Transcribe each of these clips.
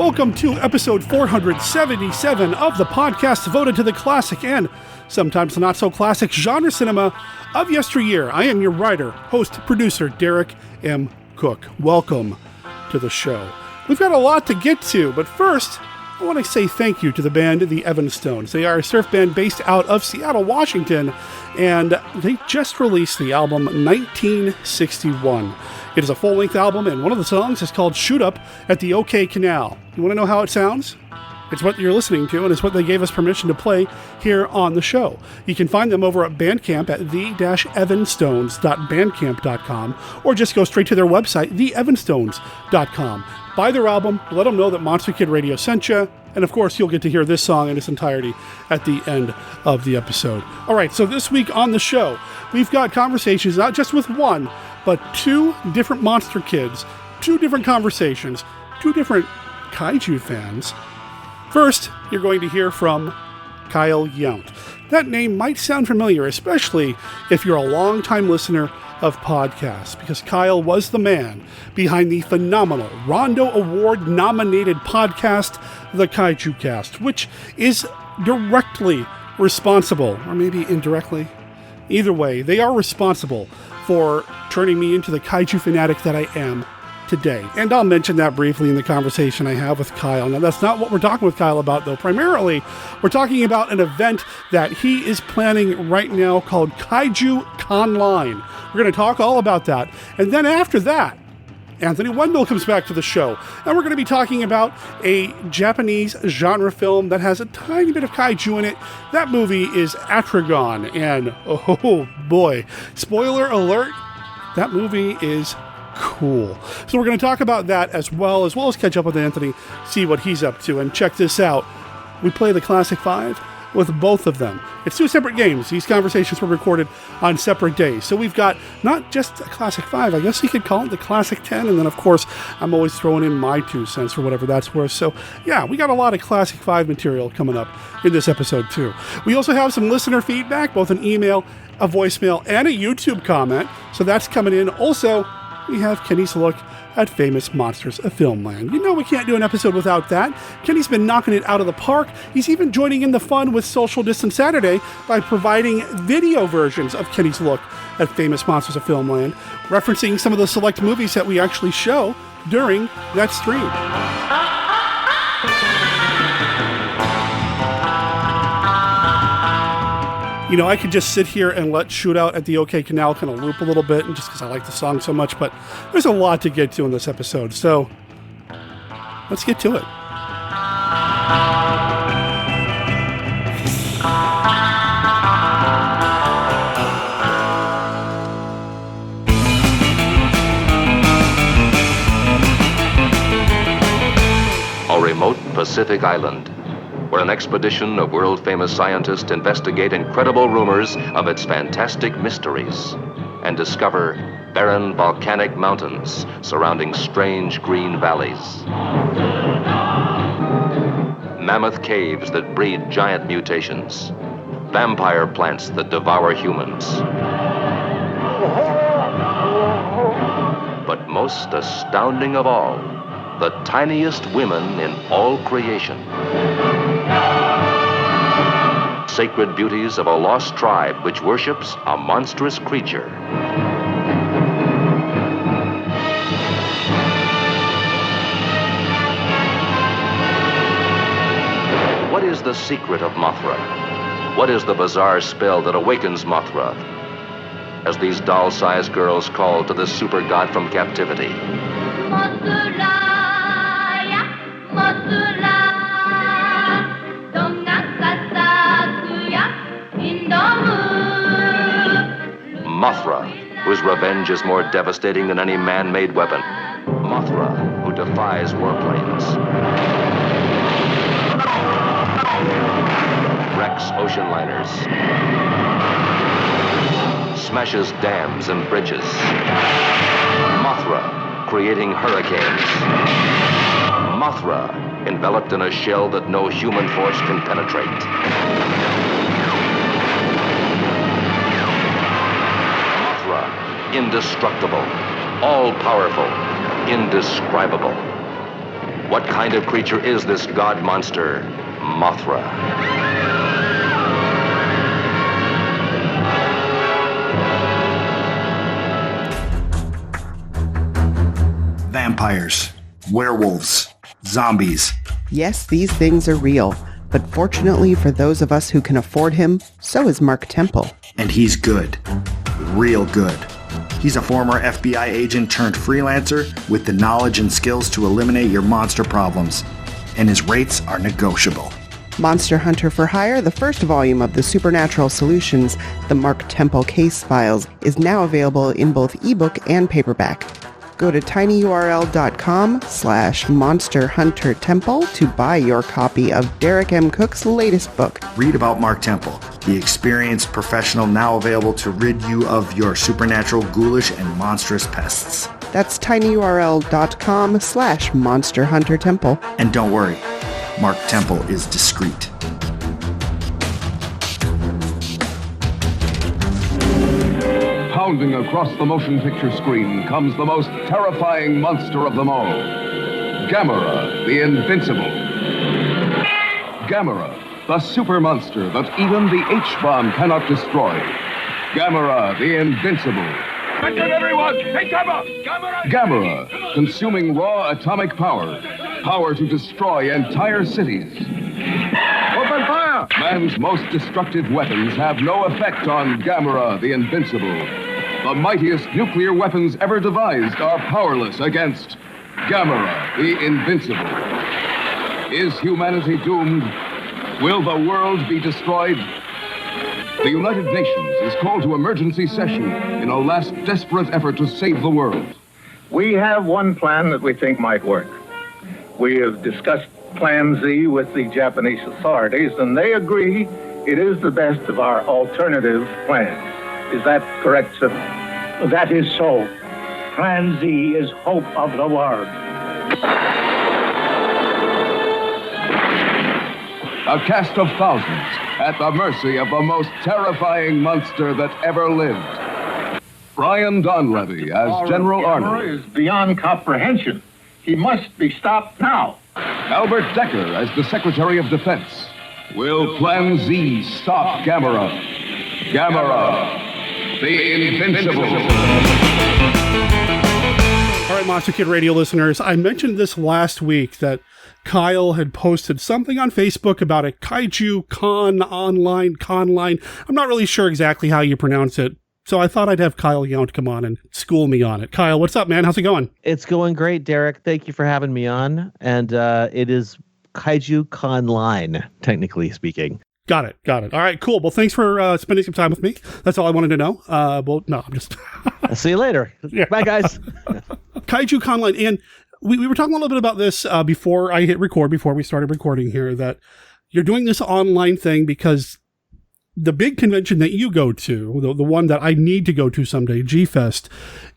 Welcome to episode 477 of the podcast devoted to the classic and sometimes not so classic genre cinema of yesteryear. I am your writer, host, producer, Derek M. Cook. Welcome to the show. We've got a lot to get to, but first, I want to say thank you to the band The Evanstones. They are a surf band based out of Seattle, Washington, and they just released the album 1961. It is a full-length album, and one of the songs is called Shoot Up at the OK Canal. You want to know how it sounds? It's what you're listening to, and it's what they gave us permission to play here on the show. You can find them over at Bandcamp at the-evanstones.bandcamp.com, or just go straight to their website, theevanstones.com. Buy their album, let them know that Monster Kid Radio sent you, and of course you'll get to hear this song in its entirety at the end of the episode. All right, so this week on the show, we've got conversations not just with one, but two different Monster Kids, two different conversations, two different Kaiju fans. First, you're going to hear from Kyle Yount. That name might sound familiar, especially if you're a long-time listener of podcasts, because Kyle was the man behind the phenomenal Rondo Award-nominated podcast, The Kaiju Cast, which is directly responsible, or maybe indirectly. Either way, they are responsible for turning me into the kaiju fanatic that I am today. And I'll mention that briefly in the conversation I have with Kyle. Now, that's not what we're talking with Kyle about, though. Primarily, we're talking about an event that he is planning right now called Kaiju Con-Line. We're going to talk all about that. And then after that, Anthony Wendel comes back to the show, and we're going to be talking about a Japanese genre film that has a tiny bit of kaiju in it. That movie is Atragon, and oh boy, spoiler alert, that movie is cool. So we're going to talk about that as well as catch up with Anthony, see what he's up to, and check this out. We play the Classic 5 with both of them. It's two separate games. These conversations were recorded on separate days. So we've got not just a Classic 5, I guess you could call it the Classic 10, and then of course I'm always throwing in my 2 cents for whatever that's worth. So yeah, we got a lot of Classic 5 material coming up in this episode too. We also have some listener feedback, both an email, a voicemail, and a YouTube comment. So that's coming in. Also, we have Kenny's look at Famous Monsters of Filmland. You know we can't do an episode without that. Kenny's been knocking it out of the park. He's even joining in the fun with Social Distance Saturday by providing video versions of Kenny's look at Famous Monsters of Filmland, referencing some of the select movies that we actually show during that stream. You know, I could just sit here and let Shoot Out at the OK Canal kind of loop a little bit, and just because I like the song so much, but there's a lot to get to in this episode, so let's get to it. A remote Pacific island, where an expedition of world-famous scientists investigate incredible rumors of its fantastic mysteries and discover barren volcanic mountains surrounding strange green valleys, mammoth caves that breed giant mutations, vampire plants that devour humans. But most astounding of all, the tiniest women in all creation. Sacred beauties of a lost tribe which worships a monstrous creature. What is the secret of Mothra? What is the bizarre spell that awakens Mothra as these doll-sized girls call to the super god from captivity? Mothra, whose revenge is more devastating than any man-made weapon. Mothra, who defies warplanes. Wrecks ocean liners. Smashes dams and bridges. Mothra, creating hurricanes. Mothra, enveloped in a shell that no human force can penetrate. Indestructible, all-powerful, indescribable. What kind of creature is this god monster, Mothra? Vampires, werewolves, zombies. Yes, these things are real, but fortunately for those of us who can afford him, so is Mark Temple. And he's good. Real good. He's a former FBI agent turned freelancer with the knowledge and skills to eliminate your monster problems. And his rates are negotiable. Monster Hunter for Hire, the first volume of the Supernatural Solutions, the Mark Temple Case Files, is now available in both ebook and paperback. Go to tinyurl.com/monsterhuntertemple to buy your copy of Derek M. Cook's latest book. Read about Mark Temple, the experienced professional now available to rid you of your supernatural, ghoulish, and monstrous pests. That's tinyurl.com/monsterhuntertemple. And don't worry, Mark Temple is discreet. Pounding across the motion picture screen comes the most terrifying monster of them all. Gamera, the Invincible. Gamera, the super monster that even the H-bomb cannot destroy. Gamera, the Invincible. Attention everyone! Take cover! Gamera, consuming raw atomic power. Power to destroy entire cities. Open fire! Man's most destructive weapons have no effect on Gamera, the Invincible. The mightiest nuclear weapons ever devised are powerless against Gamera, the Invincible. Is humanity doomed? Will the world be destroyed? The United Nations is called to emergency session in a last desperate effort to save the world. We have one plan that we think might work. We have discussed Plan Z with the Japanese authorities, and they agree it is the best of our alternative plans. Is that correct, sir? That is so. Plan Z is hope of the world. A cast of thousands at the mercy of the most terrifying monster that ever lived. Brian Donlevy as General Arnold. Is beyond comprehension. He must be stopped now. Albert Decker as the Secretary of Defense. Will Plan Z stop Gamera? Gamera, the Invincible. All right, Monster Kid Radio listeners, I mentioned this last week that Kyle had posted something on Facebook about a Kaiju Con-Line. I'm not really sure exactly how you pronounce it, so I thought I'd have Kyle Yount come on and school me on it. Kyle, what's up, man? How's it going? It's going great, Derek. Thank you for having me on. And it is Kaiju Con-Line, technically speaking. Got it. All right, cool. Well, thanks for spending some time with me. That's all I wanted to know. Well, no, I'm just... I'll see you later. Yeah. Bye, guys. Kaiju Con-Line. And we were talking a little bit about this before I hit record, before we started recording here, that you're doing this online thing because the big convention that you go to, the one that I need to go to someday, G-Fest,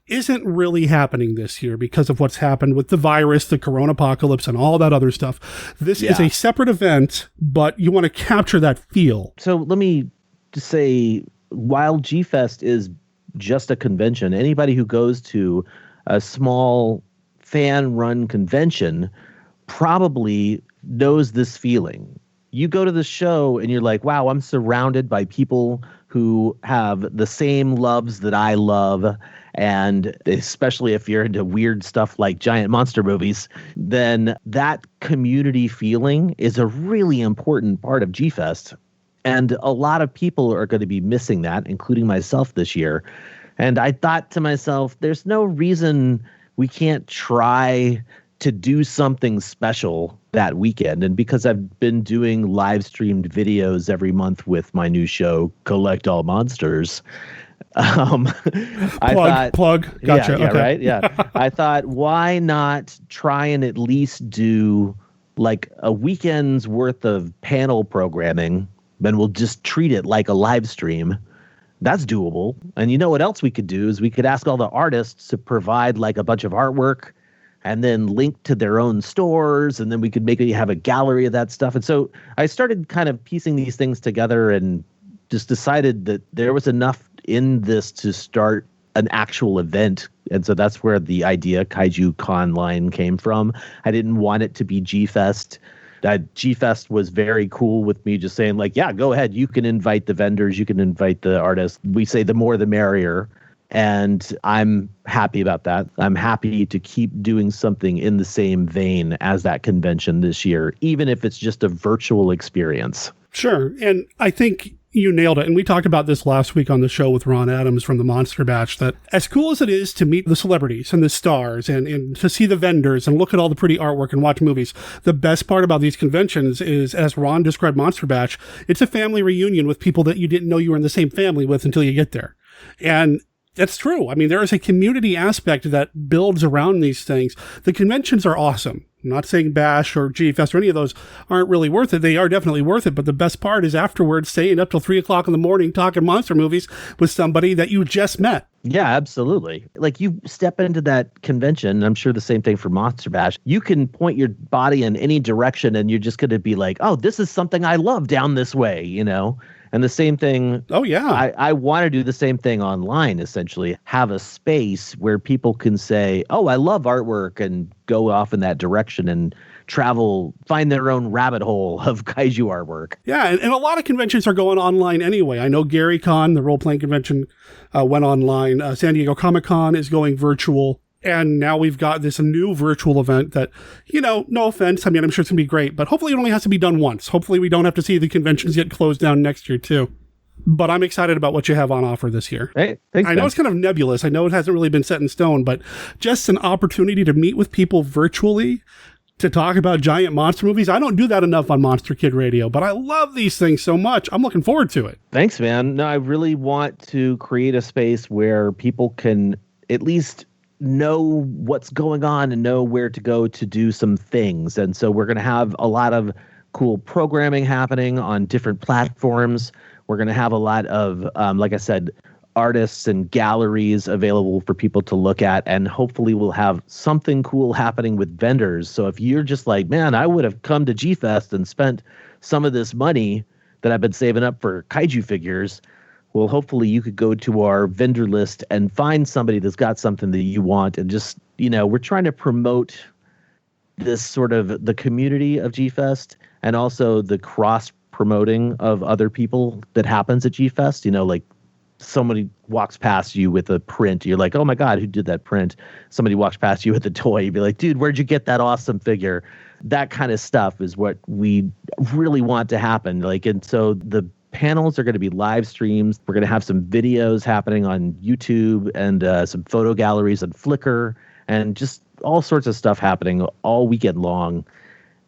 isn't really happening this year because of what's happened with the virus, the corona apocalypse, and all that other stuff. This is a separate event, but you want to capture that feel. So let me just say, while G-Fest is just a convention, anybody who goes to a small fan-run convention probably knows this feeling. You go to the show and you're like, wow, I'm surrounded by people who have the same loves that I love. And especially if you're into weird stuff like giant monster movies, then that community feeling is a really important part of G-Fest. And a lot of people are going to be missing that, including myself this year. And I thought to myself, there's no reason we can't try to do something special that weekend. And because I've been doing live streamed videos every month with my new show, Collect All Monsters, I thought, gotcha. Yeah, okay. Right. Yeah. I thought, why not try and at least do like a weekend's worth of panel programming, then we'll just treat it like a live stream. That's doable. And you know what else we could do is we could ask all the artists to provide like a bunch of artwork and then link to their own stores. And then we could maybe have a gallery of that stuff. And so I started kind of piecing these things together and just decided that there was enough in this to start an actual event. And so that's where the idea Kaiju Con-Line came from. I didn't want it to be G-Fest. G-Fest was very cool with me just saying, like, yeah, go ahead. You can invite the vendors. You can invite the artists. We say the more the merrier. And I'm happy about that. I'm happy to keep doing something in the same vein as that convention this year, even if it's just a virtual experience. Sure. And I think you nailed it. And we talked about this last week on the show with Ron Adams from the Monster Batch, that as cool as it is to meet the celebrities and the stars and to see the vendors and look at all the pretty artwork and watch movies, the best part about these conventions is, as Ron described Monster Batch, it's a family reunion with people that you didn't know you were in the same family with until you get there. And that's true. I mean, there is a community aspect that builds around these things. The conventions are awesome. I'm not saying Bash or G-Fest or any of those aren't really worth it. They are definitely worth it. But the best part is afterwards staying up till 3 o'clock in the morning talking monster movies with somebody that you just met. Yeah, absolutely. Like, you step into that convention, and I'm sure the same thing for Monster Bash. You can point your body in any direction and you're just going to be like, oh, this is something I love down this way, you know? And the same thing. Oh, yeah. I want to do the same thing online, essentially. Have a space where people can say, oh, I love artwork, and go off in that direction and travel, find their own rabbit hole of kaiju artwork. Yeah, and a lot of conventions are going online anyway. I know Gary Con, the role-playing convention, went online. San Diego Comic-Con is going virtual. And now we've got this new virtual event that, you know, no offense, I mean, I'm sure it's going to be great, but hopefully it only has to be done once. Hopefully we don't have to see the conventions get closed down next year, too. But I'm excited about what you have on offer this year. Hey, thanks, I know it's kind of nebulous. I know it hasn't really been set in stone, but just an opportunity to meet with people virtually to talk about giant monster movies. I don't do that enough on Monster Kid Radio, but I love these things so much. I'm looking forward to it. Thanks, man. No, I really want to create a space where people can at least know what's going on and know where to go to do some things. And so we're going to have a lot of cool programming happening on different platforms. We're going to have a lot of, like I said, artists and galleries available for people to look at. And hopefully we'll have something cool happening with vendors. So if you're just like, man, I would have come to G-Fest and spent some of this money that I've been saving up for kaiju figures, well, hopefully you could go to our vendor list and find somebody that's got something that you want. And just, you know, we're trying to promote this sort of the community of G-Fest and also the cross promoting of other people that happens at G-Fest. You know, like somebody walks past you with a print. You're like, oh my God, who did that print? Somebody walks past you with a toy. You'd be like, dude, where'd you get that awesome figure? That kind of stuff is what we really want to happen. Like, and so the panels are going to be live streams. We're going to have some videos happening on YouTube and some photo galleries on Flickr and just all sorts of stuff happening all weekend long.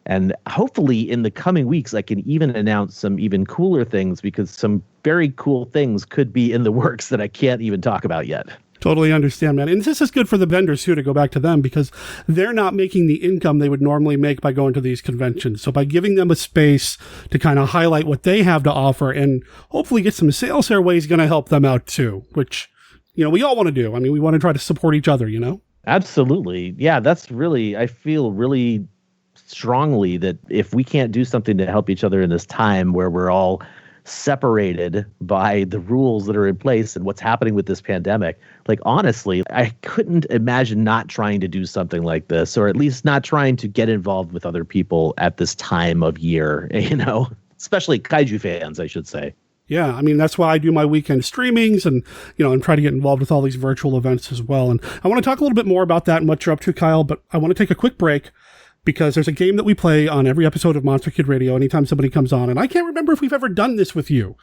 And hopefully in the coming weeks, I can even announce some even cooler things, because some very cool things could be in the works that I can't even talk about yet. Totally understand, man. And this is good for the vendors, too, to go back to them, because they're not making the income they would normally make by going to these conventions. So by giving them a space to kind of highlight what they have to offer and hopefully get some sales their way is going to help them out, too, which, you know, we all want to do. I mean, we want to try to support each other, you know? Absolutely. Yeah, that's really, I feel really strongly that if we can't do something to help each other in this time where we're all separated by the rules that are in place and what's happening with this pandemic, like, honestly, I couldn't imagine not trying to do something like this, or at least not trying to get involved with other people at this time of year, you know, especially kaiju fans, I should say. Yeah, I mean, that's why I do my weekend streamings and, you know, and try to get involved with all these virtual events as well. And I want to talk a little bit more about that and what you're up to, Kyle, but I want to take a quick break, because there's a game that we play on every episode of Monster Kid Radio anytime somebody comes on, and I can't remember if we've ever done this with you.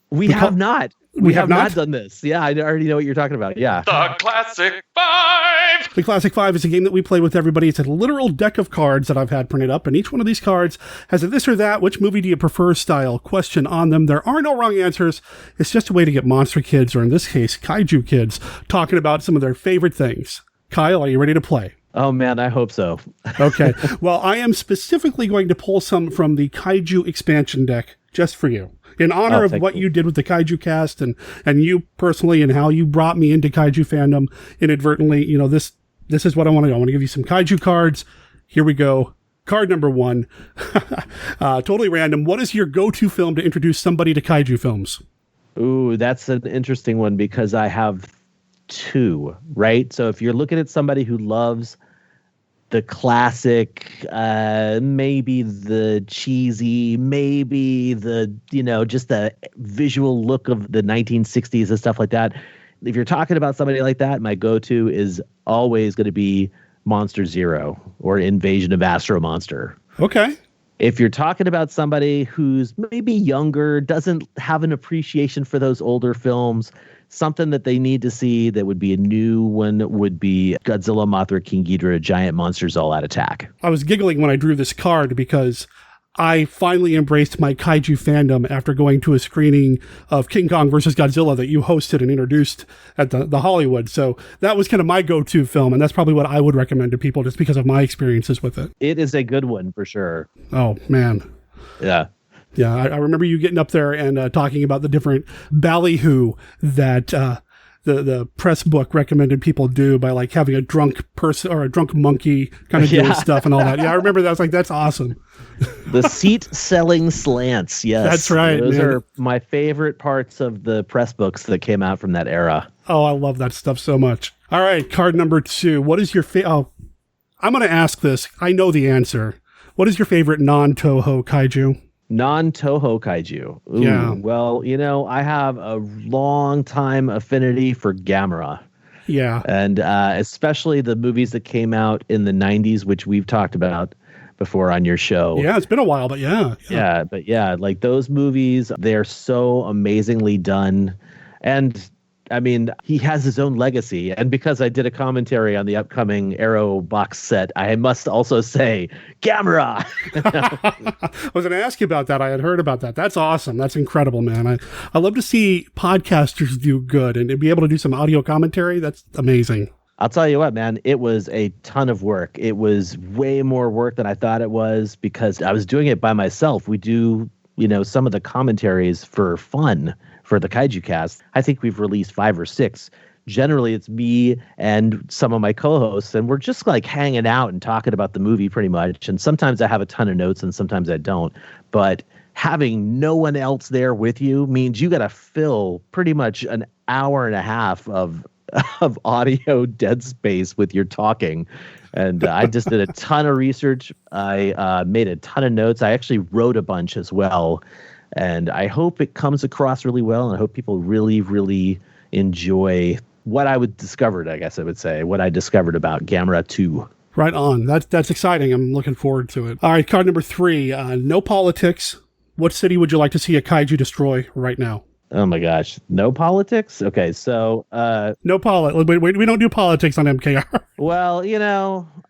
We have not. We have not done this. Yeah, I already know what you're talking about. Yeah. The Classic Five! The Classic Five is a game that we play with everybody. It's a literal deck of cards that I've had printed up, and each one of these cards has a this or that, which movie do you prefer style question on them. There are no wrong answers. It's just a way to get monster kids, or in this case, kaiju kids, talking about some of their favorite things. Kyle, are you ready to play? Oh, man, I hope so. Okay. Well, I am specifically going to pull some from the Kaiju expansion deck just for you, in honor of what you did with the Kaiju cast and you personally, and how you brought me into Kaiju fandom inadvertently. You know, this is what I want to do. I want to give you some Kaiju cards. Here we go. Card number 1. Totally random. What is your go-to film to introduce somebody to Kaiju films? Ooh, that's an interesting one, because I have 2, right? So if you're looking at somebody who loves the classic, maybe the cheesy, maybe the, just the visual look of the 1960s and stuff like that. If you're talking about somebody like that, my go-to is always going to be Monster Zero or Invasion of Astro Monster. Okay. If you're talking about somebody who's maybe younger, doesn't have an appreciation for those older films, something that they need to see that would be a new one would be Godzilla, Mothra, King Ghidorah, Giant Monsters All Out Attack. I was giggling when I drew this card because I finally embraced my kaiju fandom after going to a screening of King Kong versus Godzilla that you hosted and introduced at the Hollywood. So that was kind of my go-to film, and that's probably what I would recommend to people just because of my experiences with it. It is a good one for sure. Oh, man. Yeah. Yeah, I remember you getting up there and talking about the different ballyhoo that the press book recommended people do by like having a drunk person or a drunk monkey kind of doing stuff and all that. Yeah, I remember that. I was like, that's awesome. The seat selling slants. Yes, that's right. Those man. are my favorite parts of the press books that came out from that era. Oh, I love that stuff so much. All right, card number 2. What is your I'm going to ask this. I know the answer. What is your favorite non-Toho kaiju? Non-Toho kaiju. Ooh, yeah. Well, I have a long time affinity for Gamera. Yeah. And especially the movies that came out in the 90s, which we've talked about before on your show. Yeah, it's been a while, but yeah. Like those movies, they're so amazingly done. And I mean, he has his own legacy. And because I did a commentary on the upcoming Arrow box set, I must also say, Gamera! I was going to ask you about that. I had heard about that. That's awesome. That's incredible, man. I love to see podcasters do good and to be able to do some audio commentary. That's amazing. I'll tell you what, man, it was a ton of work. It was way more work than I thought it was because I was doing it by myself. We do, some of the commentaries for fun for the Kaiju Cast. I think we've released 5 or 6. Generally, it's me and some of my co-hosts, and we're just like hanging out and talking about the movie pretty much. And sometimes I have a ton of notes and sometimes I don't. But having no one else there with you means you got to fill pretty much an hour and a half of audio dead space with your talking. And I just did a ton of research. I made a ton of notes. I actually wrote a bunch as well. And I hope it comes across really well. And I hope people really, really enjoy what I discovered, I guess I would say, what I discovered about Gamera 2. Right on. That's exciting. I'm looking forward to it. All right, card number 3. No politics. What city would you like to see a kaiju destroy right now? Oh my gosh. No politics? Okay, so... no politics. We don't do politics on MKR. Well,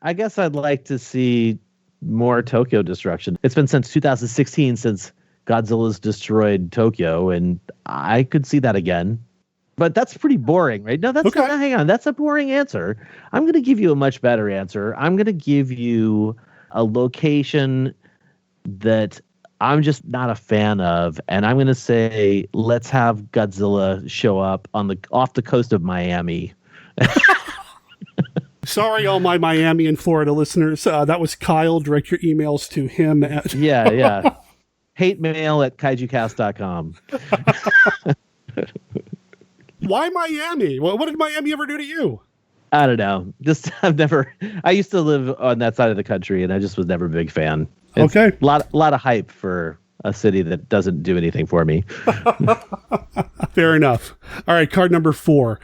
I guess I'd like to see more Tokyo destruction. It's been since 2016 since Godzilla's destroyed Tokyo, and I could see that again. But that's pretty boring, right? No, that's okay. No, hang on. That's a boring answer. I'm going to give you a much better answer. I'm going to give you a location that I'm just not a fan of, and I'm going to say let's have Godzilla show up off the coast of Miami. Sorry, all my Miami and Florida listeners. That was Kyle. Direct your emails to him at... Yeah. Hate mail at kaijucast.com. Why Miami? What did Miami ever do to you? I don't know. I used to live on that side of the country, and I just was never a big fan. It's okay. A lot of hype for a city that doesn't do anything for me. Fair enough. All right, card number 4.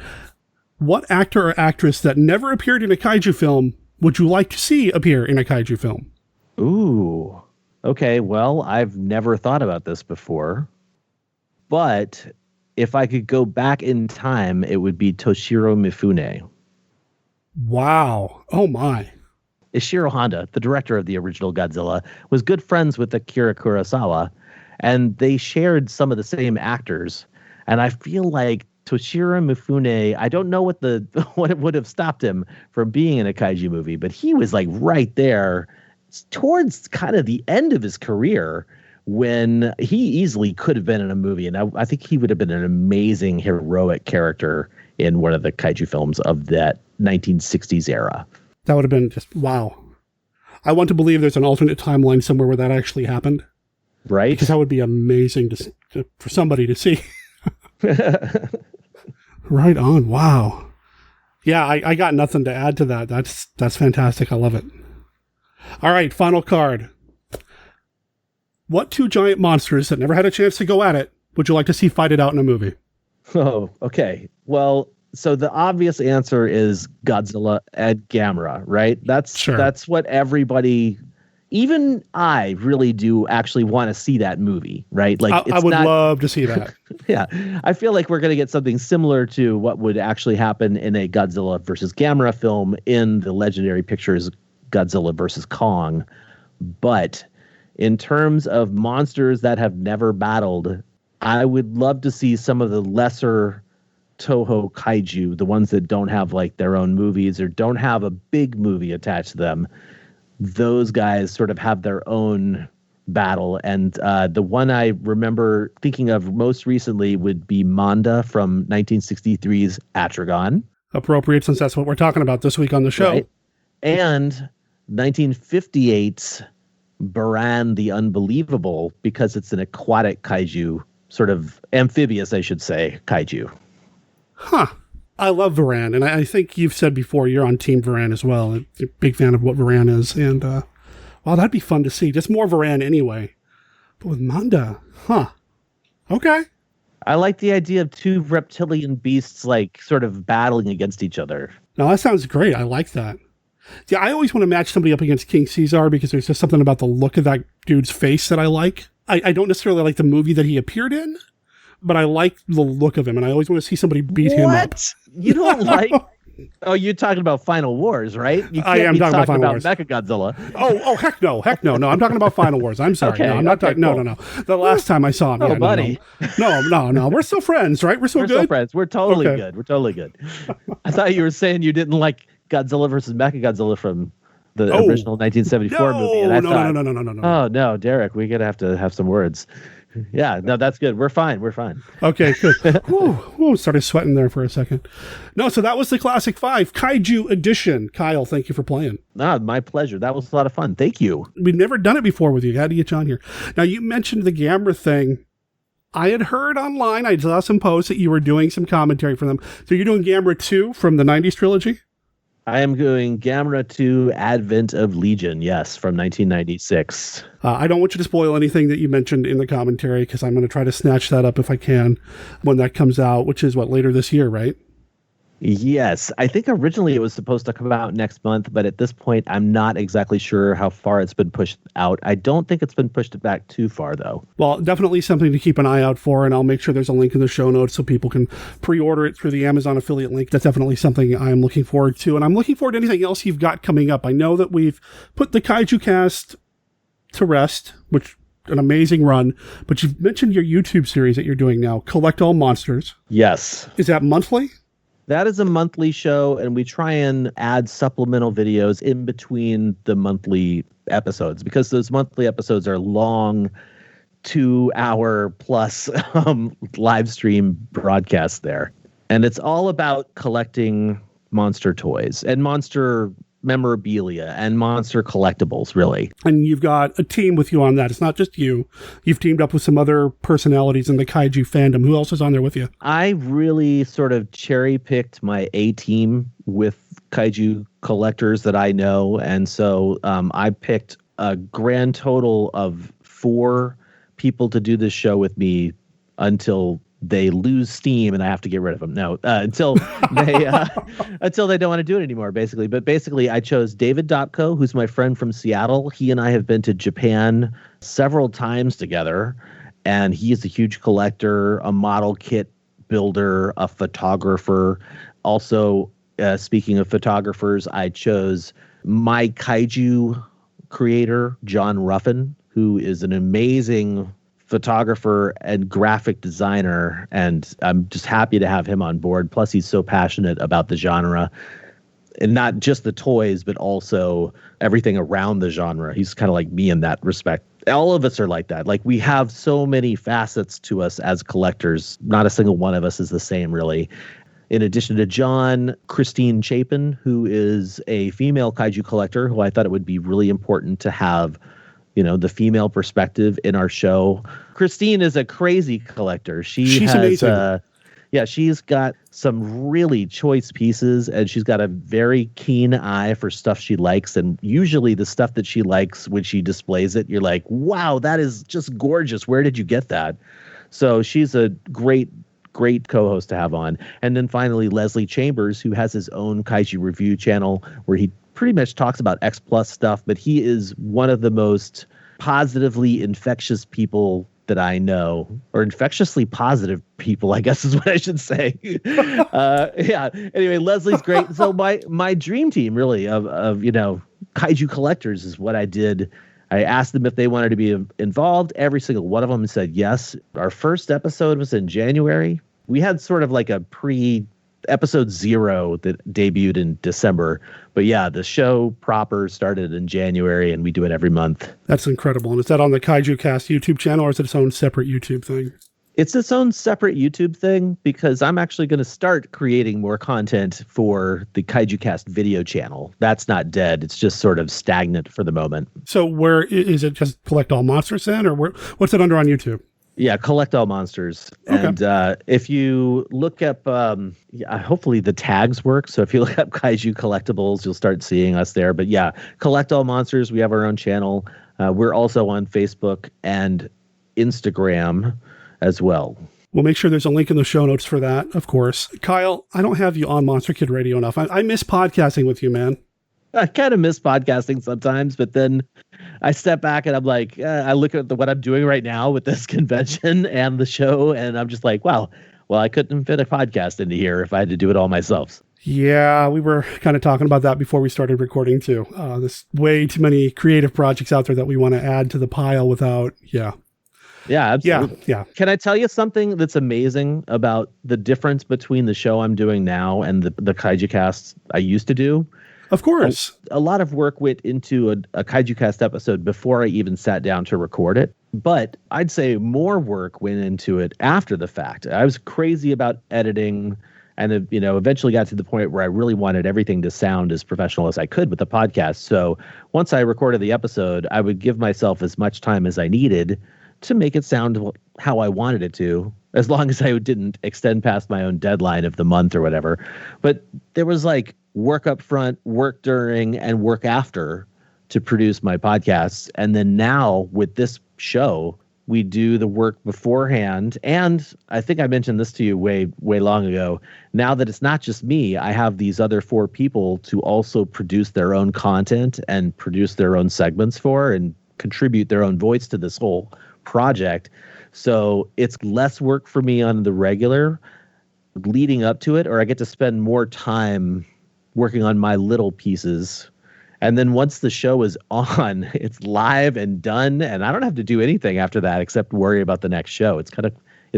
What actor or actress that never appeared in a kaiju film would you like to see appear in a kaiju film? Ooh. Okay, well, I've never thought about this before, but if I could go back in time, it would be Toshiro Mifune. Wow. Oh, my. Ishirō Honda, the director of the original Godzilla, was good friends with Akira Kurosawa, and they shared some of the same actors. And I feel like Toshiro Mifune, I don't know what would have stopped him from being in a kaiju movie, but he was like right there towards kind of the end of his career when he easily could have been in a movie. And I think he would have been an amazing heroic character in one of the kaiju films of that 1960s era. That would have been just, wow. I want to believe there's an alternate timeline somewhere where that actually happened. Right? Because that would be amazing for somebody to see. Right on. Wow. Yeah, I got nothing to add to that. That's fantastic. I love it. All right, final card. What two giant monsters that never had a chance to go at it would you like to see fight it out in a movie? Oh, okay. Well, so the obvious answer is Godzilla and Gamera, right? That's what everybody, even I really do actually want to see that movie, right? Like I would love to see that. Yeah. I feel like we're going to get something similar to what would actually happen in a Godzilla versus Gamera film in the Legendary Pictures Godzilla versus Kong. But in terms of monsters that have never battled, I would love to see some of the lesser Toho kaiju, the ones that don't have like their own movies or don't have a big movie attached to them. Those guys sort of have their own battle. And the one I remember thinking of most recently would be Manda from 1963's Atragon. Appropriate, since that's what we're talking about this week on the show. Right? And 1958's Baran the Unbelievable, because it's an aquatic kaiju, sort of amphibious, I should say, kaiju. Huh. I love Varan, and I think you've said before you're on Team Varan as well. You're a big fan of what Varan is, and well, that'd be fun to see. Just more Varan anyway. But with Manda, huh. Okay. I like the idea of two reptilian beasts like sort of battling against each other. No, that sounds great. I like that. Yeah, I always want to match somebody up against King Caesar because there's just something about the look of that dude's face that I like. I don't necessarily like the movie that he appeared in, but I like the look of him, and I always want to see somebody beat him up. You don't like... Oh, you're talking about Final Wars, right? You can't I am talking about Final Wars. Mechagodzilla. Oh, heck no. No, I'm talking about Final Wars. I'm sorry. Okay, no, I'm not talking. cool. No. The last time I saw him. Oh, yeah, buddy. No. We're still friends, right? We're still good? Still friends. We're totally Okay. good. We're totally good. I thought you were saying you didn't like Godzilla versus Mechagodzilla from the original 1974 movie. And I thought, No. Oh, no, Derek, we're going to have some words. Yeah, no, that's good. We're fine. Okay, good. Ooh, started sweating there for a second. No, so that was the Classic 5 Kaiju Edition. Kyle, thank you for playing. My pleasure. That was a lot of fun. Thank you. We've never done it before with you. How to get you on here. Now, you mentioned the Gamera thing. I had heard online, I saw some posts that you were doing some commentary for them. So you're doing Gamera 2 from the 90s trilogy? I am doing Gamera 2 Advent of Legion, yes, from 1996. I don't want you to spoil anything that you mentioned in the commentary because I'm going to try to snatch that up if I can when that comes out, which is later this year, right? Yes. I think originally it was supposed to come out next month, but at this point, I'm not exactly sure how far it's been pushed out. I don't think it's been pushed back too far, though. Well, definitely something to keep an eye out for, and I'll make sure there's a link in the show notes so people can pre-order it through the Amazon affiliate link. That's definitely something I'm looking forward to, and I'm looking forward to anything else you've got coming up. I know that we've put the Kaiju Cast to rest, which an amazing run, but you've mentioned your YouTube series that you're doing now, Collect All Monsters. Yes. Is that monthly? That is a monthly show, and we try and add supplemental videos in between the monthly episodes because those monthly episodes are long 2-hour plus live stream broadcasts there. And it's all about collecting monster toys and monster memorabilia and monster collectibles, really. And you've got a team with you on that. It's not just you. You've teamed up with some other personalities in the kaiju fandom. Who else is on there with you? I really sort of cherry-picked my A-team with kaiju collectors that I know. And so I picked a grand total of 4 people to do this show with me until they lose steam and I have to get rid of them. No, until they don't want to do it anymore, basically. But basically, I chose David Dopko, who's my friend from Seattle. He and I have been to Japan several times together, and he is a huge collector, a model kit builder, a photographer. Also, speaking of photographers, I chose my kaiju creator, John Ruffin, who is an amazing photographer and graphic designer, and I'm just happy to have him on board. Plus, he's so passionate about the genre, and not just the toys, but also everything around the genre. He's kind of like me in that respect. All of us are like that. Like, we have so many facets to us as collectors. Not a single one of us is the same, really. In addition to John, Christine Chapin, who is a female kaiju collector, who I thought it would be really important to have, you know, the female perspective in our show. Christine is a crazy collector. She's amazing. Yeah, she's got some really choice pieces, and she's got a very keen eye for stuff she likes. And usually the stuff that she likes, when she displays it, you're like, wow, that is just gorgeous. Where did you get that? So she's a great co-host to have on. And then finally, Leslie Chambers, who has his own Kaiju review channel where he pretty much talks about X Plus stuff, but he is one of the most positively infectious people that I know, or infectiously positive people, I guess is what I should say. Yeah. Anyway, Leslie's great. So my dream team really of Kaiju collectors is what I did. I asked them if they wanted to be involved. Every single one of them said yes. Our first episode was in January. We had sort of like a episode 0 that debuted in December. But yeah, the show proper started in January, and we do it every month. That's incredible. And is that on the Kaiju Cast YouTube channel, or is it its own separate YouTube thing? It's its own separate YouTube thing, because I'm actually going to start creating more content for the Kaiju Cast video channel. That's not dead. It's just sort of stagnant for the moment. So where is it? Just Collect All Monsters then, or what's it under on YouTube? Yeah, Collect All Monsters. Okay. And if you look up, hopefully the tags work. So if you look up Kaiju Collectibles, you'll start seeing us there. But yeah, Collect All Monsters. We have our own channel. We're also on Facebook and Instagram as well. We'll make sure there's a link in the show notes for that, of course. Kyle, I don't have you on Monster Kid Radio enough. I miss podcasting with you, man. I kind of miss podcasting sometimes, but then I step back and I'm like, I look at what I'm doing right now with this convention and the show, and I'm just like, wow, well, I couldn't fit a podcast into here if I had to do it all myself. Yeah, we were kind of talking about that before we started recording too. There's way too many creative projects out there that we want to add to the pile without, Yeah, absolutely. Yeah. Can I tell you something that's amazing about the difference between the show I'm doing now and the Kaiju Casts I used to do? Of course. A lot of work went into a Kaiju Cast episode before I even sat down to record it. But I'd say more work went into it after the fact. I was crazy about editing, and eventually got to the point where I really wanted everything to sound as professional as I could with the podcast. So once I recorded the episode, I would give myself as much time as I needed to make it sound how I wanted it to, as long as I didn't extend past my own deadline of the month or whatever. But there was like work up front, work during, and work after to produce my podcasts. And then now with this show, we do the work beforehand. And I think I mentioned this to you way long ago. Now that it's not just me, I have these other 4 people to also produce their own content and produce their own segments for and contribute their own voice to this whole project. So it's less work for me on the regular leading up to it, or I get to spend more time working on my little pieces. And then once the show is on, it's live and done, and I don't have to do anything after that except worry about the next show. It's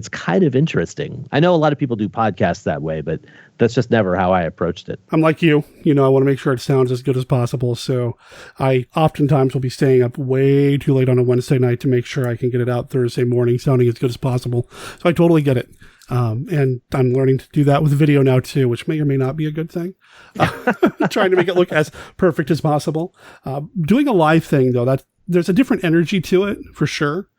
kind of interesting. I know a lot of people do podcasts that way, but that's just never how I approached it. I'm like you. I want to make sure it sounds as good as possible. So I oftentimes will be staying up way too late on a Wednesday night to make sure I can get it out Thursday morning sounding as good as possible. So I totally get it. And I'm learning to do that with video now too, which may or may not be a good thing. Trying to make it look as perfect as possible. Doing a live thing though, there's a different energy to it for sure.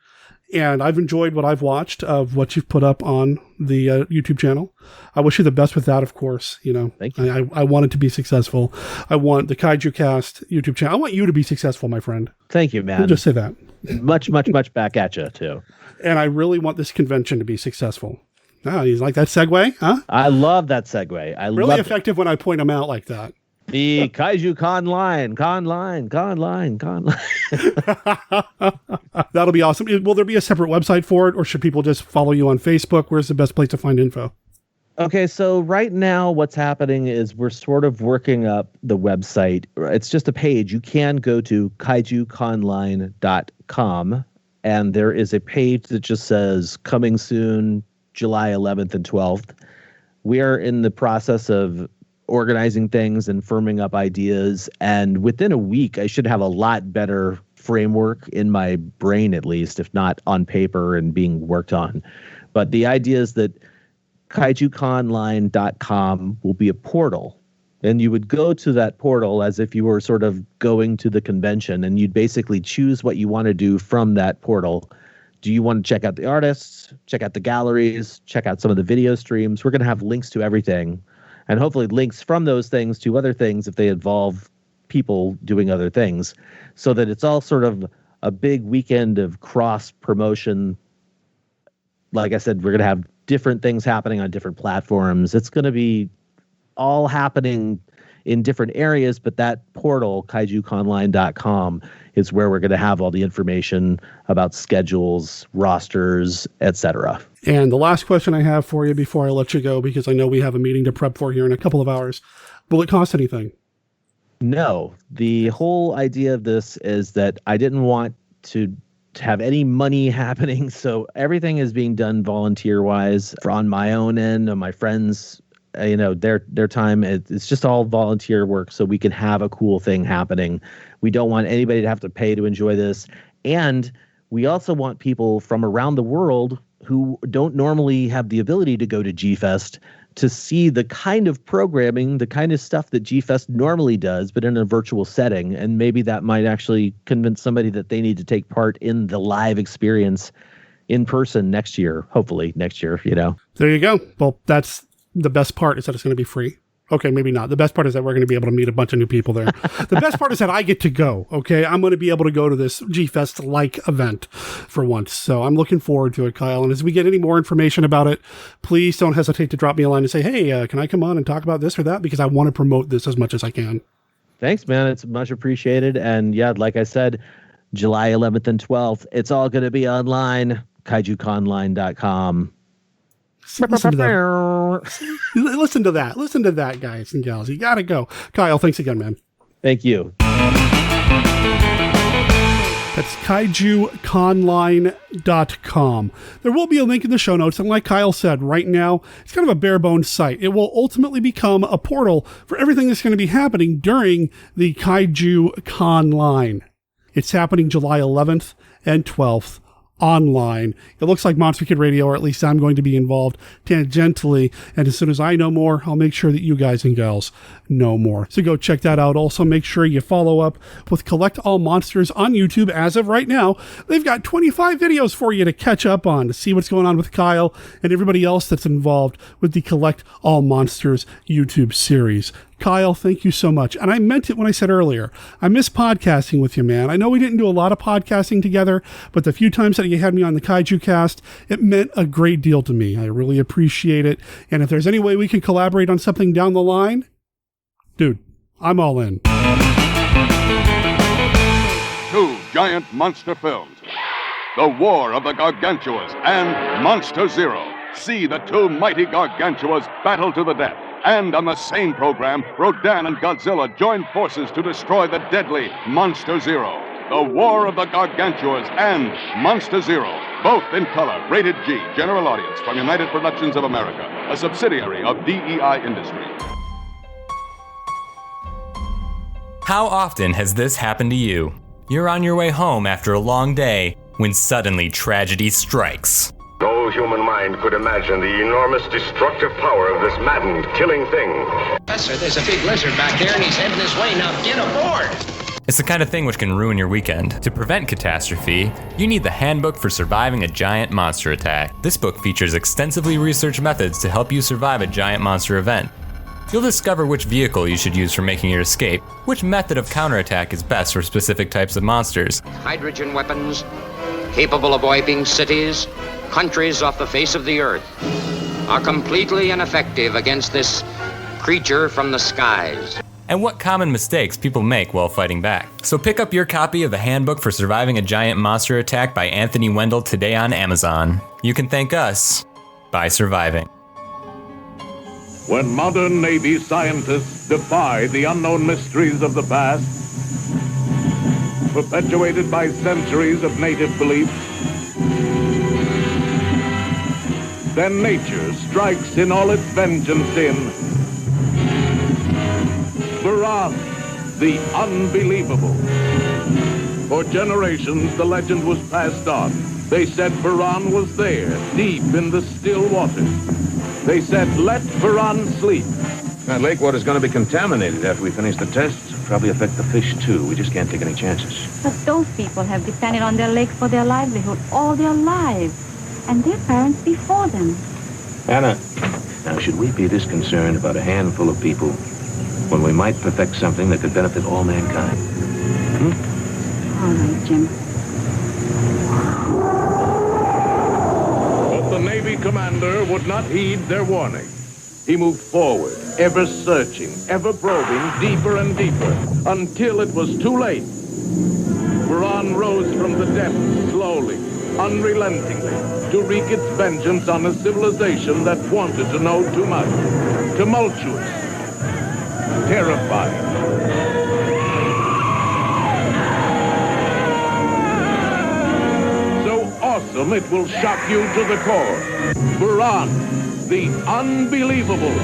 And I've enjoyed what I've watched of what you've put up on the YouTube channel. I wish you the best with that, of course. Thank you. I want it to be successful. I want the Kaiju Cast YouTube channel. I want you to be successful, my friend. Thank you, man. I'll just say that. Much back at you, too. And I really want this convention to be successful. Oh, you like that segue, huh? I love that segue. Really effective when I point them out like that. The Kaiju Con-Line. That'll be awesome. Will there be a separate website for it, or should people just follow you on Facebook? Where's the best place to find info? Okay, so right now what's happening is we're sort of working up the website. It's just a page. You can go to kaijuconline.com, and there is a page that just says coming soon, July 11th and 12th. We are in the process of organizing things and firming up ideas, and within a week I should have a lot better framework in my brain, at least, if not on paper and being worked on. But the idea is that kaijuconline.com will be a portal, and you would go to that portal as if you were sort of going to the convention, and you'd basically choose what you want to do from that portal do you want to check out the artists, check out the galleries, check out some of the video streams? We're going to have links to everything, and hopefully links from those things to other things if they involve people doing other things, so that it's all sort of a big weekend of cross promotion. Like I said, we're going to have different things happening on different platforms. It's going to be all happening in different areas, but that portal, kaijuconline.com, is where we're going to have all the information about schedules, rosters, etc. And the last question I have for you before I let you go, because I know we have a meeting to prep for here in a couple of hours. Will it cost anything? No. The whole idea of this is that I didn't want to have any money happening, so everything is being done volunteer-wise on my own end, on my friends', their time. It's just all volunteer work, so we can have a cool thing happening. We don't want anybody to have to pay to enjoy this, and we also want people from around the world who don't normally have the ability to go to G-Fest to see the kind of programming, the kind of stuff that G-Fest normally does, but in a virtual setting. And maybe that might actually convince somebody that they need to take part in the live experience in person next year, hopefully next year, There you go. Well, that's the best part, is that it's going to be free. Okay, maybe not. The best part is that we're going to be able to meet a bunch of new people there. The best part is that I get to go, okay? I'm going to be able to go to this G-Fest-like event for once. So I'm looking forward to it, Kyle. And as we get any more information about it, please don't hesitate to drop me a line and say, hey, can I come on and talk about this or that? Because I want to promote this as much as I can. Thanks, man. It's much appreciated. And yeah, like I said, July 11th and 12th, it's all going to be online, kaijuconline.com. Listen to that. Listen to that, guys and gals. You got to go. Kyle, thanks again, man. Thank you. That's kaijuconline.com. There will be a link in the show notes, and like Kyle said, right now, it's kind of a bare-bones site. It will ultimately become a portal for everything that's going to be happening during the Kaiju Con-Line. It's happening July 11th and 12th. Online. It looks like Monster Kid Radio, or at least I'm going to be involved tangentially, and as soon as I know more, I'll make sure that you guys and gals know more. So go check that out. Also, make sure you follow up with Collect All Monsters on YouTube. As of right now, they've got 25 videos for you to catch up on, to see what's going on with Kyle and everybody else that's involved with the Collect All Monsters YouTube series. Kyle, thank you so much. And I meant it when I said earlier, I miss podcasting with you, man. I know we didn't do a lot of podcasting together, but the few times that you had me on the Kaiju Cast, it meant a great deal to me. I really appreciate it. And if there's any way we can collaborate on something down the line, dude, I'm all in. 2 giant monster films, The War of the Gargantuas and Monster Zero. See the 2 mighty Gargantuas battle to the death. And on the same program, Rodan and Godzilla join forces to destroy the deadly Monster Zero. The War of the Gargantuas and Monster Zero. Both in color, rated G, general audience, from United Productions of America, a subsidiary of DEI Industries. How often has this happened to you? You're on your way home after a long day when suddenly tragedy strikes. No human mind could imagine the enormous destructive power of this maddened, killing thing. Professor, there's a big lizard back there and he's heading this way. Now get aboard! It's the kind of thing which can ruin your weekend. To prevent catastrophe, you need the Handbook for Surviving a Giant Monster Attack. This book features extensively researched methods to help you survive a giant monster event. You'll discover which vehicle you should use for making your escape, which method of counterattack is best for specific types of monsters. Hydrogen weapons, capable of wiping cities, countries off the face of the earth, are completely ineffective against this creature from the skies. And what common mistakes people make while fighting back. So pick up your copy of the Handbook for Surviving a Giant Monster Attack by Anthony Wendel today on Amazon. You can thank us by surviving. When modern Navy scientists defy the unknown mysteries of the past, perpetuated by centuries of native beliefs, then nature strikes in all its vengeance in Buran, the unbelievable. For generations, the legend was passed on. They said Buran was there, deep in the still waters. They said, let Buran sleep. That lake water's going to be contaminated after we finish the tests. Probably affect the fish, too. We just can't take any chances. But those people have depended on their lake for their livelihood all their lives, and their parents before them. Anna, now should we be this concerned about a handful of people when we might perfect something that could benefit all mankind? All right, Jim. But the Navy commander would not heed their warning. He moved forward, ever searching, ever probing, deeper and deeper, until it was too late. Buran rose from the depths slowly, unrelentingly, to wreak its vengeance on a civilization that wanted to know too much. Tumultuous, terrifying. So awesome it will shock you to the core. Buran, the unbelievable.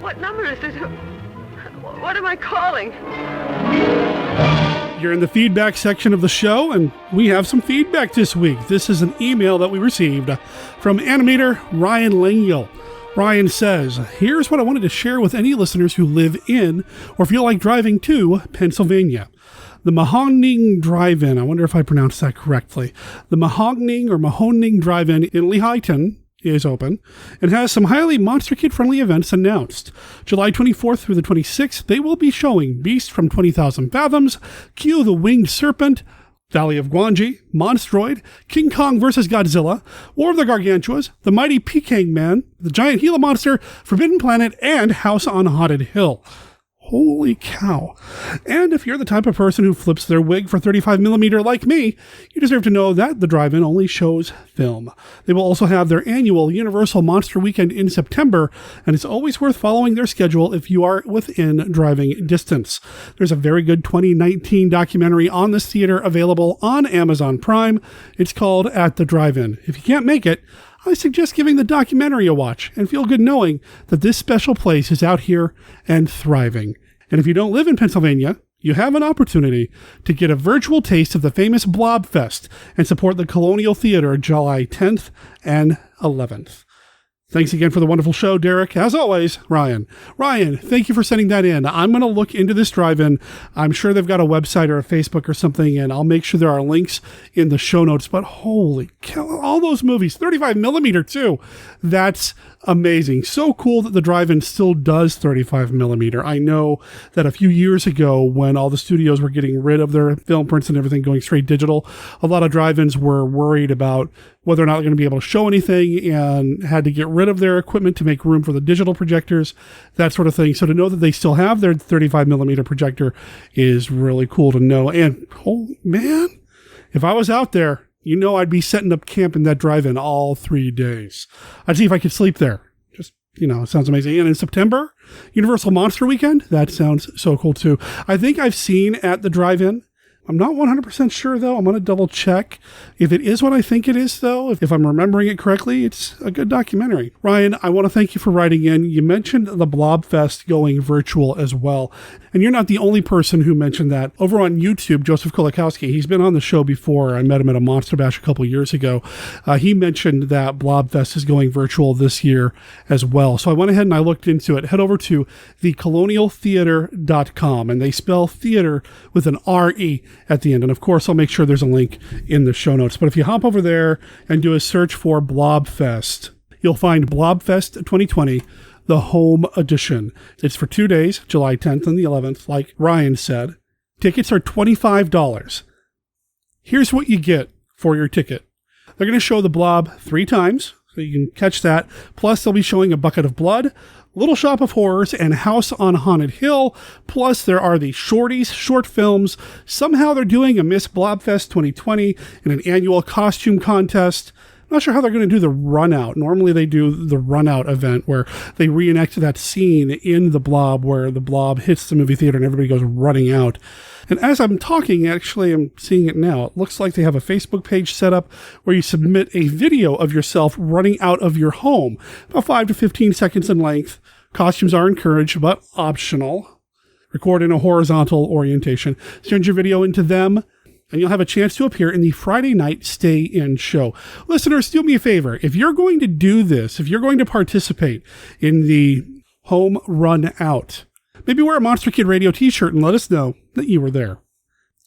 What number is it? What am I calling? You're in the feedback section of the show, and we have some feedback this week. This is an email that we received from animator Ryan Langiel. Ryan says, here's what I wanted to share with any listeners who live in or feel like driving to Pennsylvania. The Mahoning Drive-In, I wonder if I pronounced that correctly. The Mahoning Drive-In in Lehighton is open and has some highly Monster Kid-friendly events announced. July 24th through the 26th, they will be showing Beast from 20,000 Fathoms, Q the Winged Serpent, Valley of Gwangi, Monstroid, King Kong vs. Godzilla, War of the Gargantuas, The Mighty Peking Man, The Giant Gila Monster, Forbidden Planet, and House on Haunted Hill. Holy cow. And if you're the type of person who flips their wig for 35mm like me, you deserve to know that the drive-in only shows film. They will also have their annual Universal Monster Weekend in September, and it's always worth following their schedule if you are within driving distance. There's a very good 2019 documentary on this theater available on Amazon Prime. It's called At the Drive-In. If you can't make it, I suggest giving the documentary a watch and feel good knowing that this special place is out here and thriving. And if you don't live in Pennsylvania, you have an opportunity to get a virtual taste of the famous Blob Fest and support the Colonial Theater July 10th and 11th. Thanks again for the wonderful show, Derek. As always, Ryan. Ryan, thank you for sending that in. I'm going to look into this drive-in. I'm sure they've got a website or a Facebook or something, and I'll make sure there are links in the show notes. But holy cow, all those movies, 35mm too. That's amazing. So cool that the drive-in still does 35mm. I know that a few years ago, when all the studios were getting rid of their film prints and everything going straight digital, a lot of drive-ins were worried about whether or not they're going to be able to show anything and had to get rid of their equipment to make room for the digital projectors, that sort of thing. So to know that they still have their 35mm projector is really cool to know. And, oh man, if I was out there, you know I'd be setting up camp in that drive-in all 3 days. I'd see if I could sleep there. Just, it sounds amazing. And in September, Universal Monster Weekend, that sounds so cool too. I think I've seen at the drive-in, I'm not 100% sure, though. I'm going to double check. If it is what I think it is, though, if I'm remembering it correctly, it's a good documentary. Ryan, I want to thank you for writing in. You mentioned the Blob Fest going virtual as well. And you're not the only person who mentioned that. Over on YouTube, Joseph Kolakowski, he's been on the show before. I met him at a Monster Bash a couple years ago. He mentioned that Blob Fest is going virtual this year as well. So I went ahead and I looked into it. Head over to thecolonialtheater.com, and they spell theater with an R-E at the end. And of course, I'll make sure there's a link in the show notes. But if you hop over there and do a search for Blobfest, you'll find Blobfest 2020, the home edition. It's for 2 days, July 10th and the 11th, like Ryan said. Tickets are $25. Here's what you get for your ticket. They're going to show the Blob 3 times, so you can catch that. Plus, they'll be showing A Bucket of Blood, Little Shop of Horrors, and House on Haunted Hill. Plus, there are the Shorties, short films. Somehow they're doing a Miss Blobfest 2020 and an annual costume contest. I'm not sure how they're going to do the run-out. Normally they do the run-out event where they reenact that scene in the Blob where the Blob hits the movie theater and everybody goes running out. And as I'm talking, actually, I'm seeing it now. It looks like they have a Facebook page set up where you submit a video of yourself running out of your home, about 5 to 15 seconds in length. Costumes are encouraged, but optional. Record in a horizontal orientation. Send your video into them, and you'll have a chance to appear in the Friday night stay-in show. Listeners, do me a favor. If you're going to do this, if you're going to participate in the home run out, maybe wear a Monster Kid Radio t-shirt and let us know that you were there.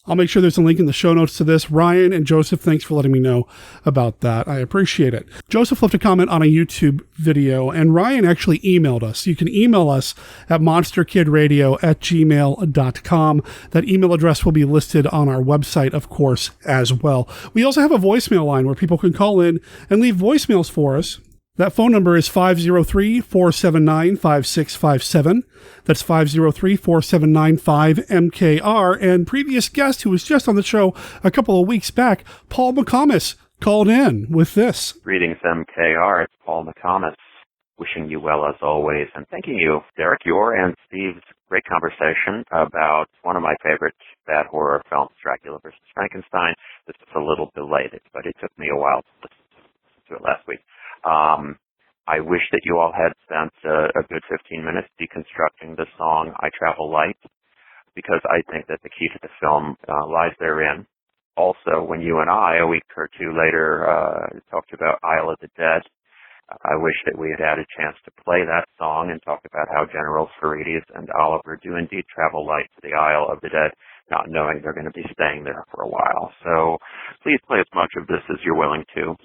I'll make sure there's a link in the show notes to this. Ryan and Joseph, thanks for letting me know about that. I appreciate it. Joseph left a comment on a YouTube video, and Ryan actually emailed us. You can email us at monsterkidradio@gmail.com. That email address will be listed on our website, of course, as well. We also have a voicemail line where people can call in and leave voicemails for us. That phone number is 503-479-5657. That's 503-479-5MKR. And previous guest who was just on the show a couple of weeks back, Paul McComas, called in with this. Greetings, MKR. It's Paul McComas. Wishing you well as always. And thanking you, Derek, your and Steve's great conversation about one of my favorite bad horror films, Dracula vs. Frankenstein. This is a little belated, but it took me a while to listen to it last week. I wish that you all had spent a good 15 minutes deconstructing the song I Travel Light, because I think that the key to the film lies therein. Also, when you and I, a week or two later, talked about Isle of the Dead, I wish that we had had a chance to play that song and talk about how General Farides and Oliver do indeed travel light to the Isle of the Dead, not knowing they're going to be staying there for a while. So please play as much of this as you're willing to.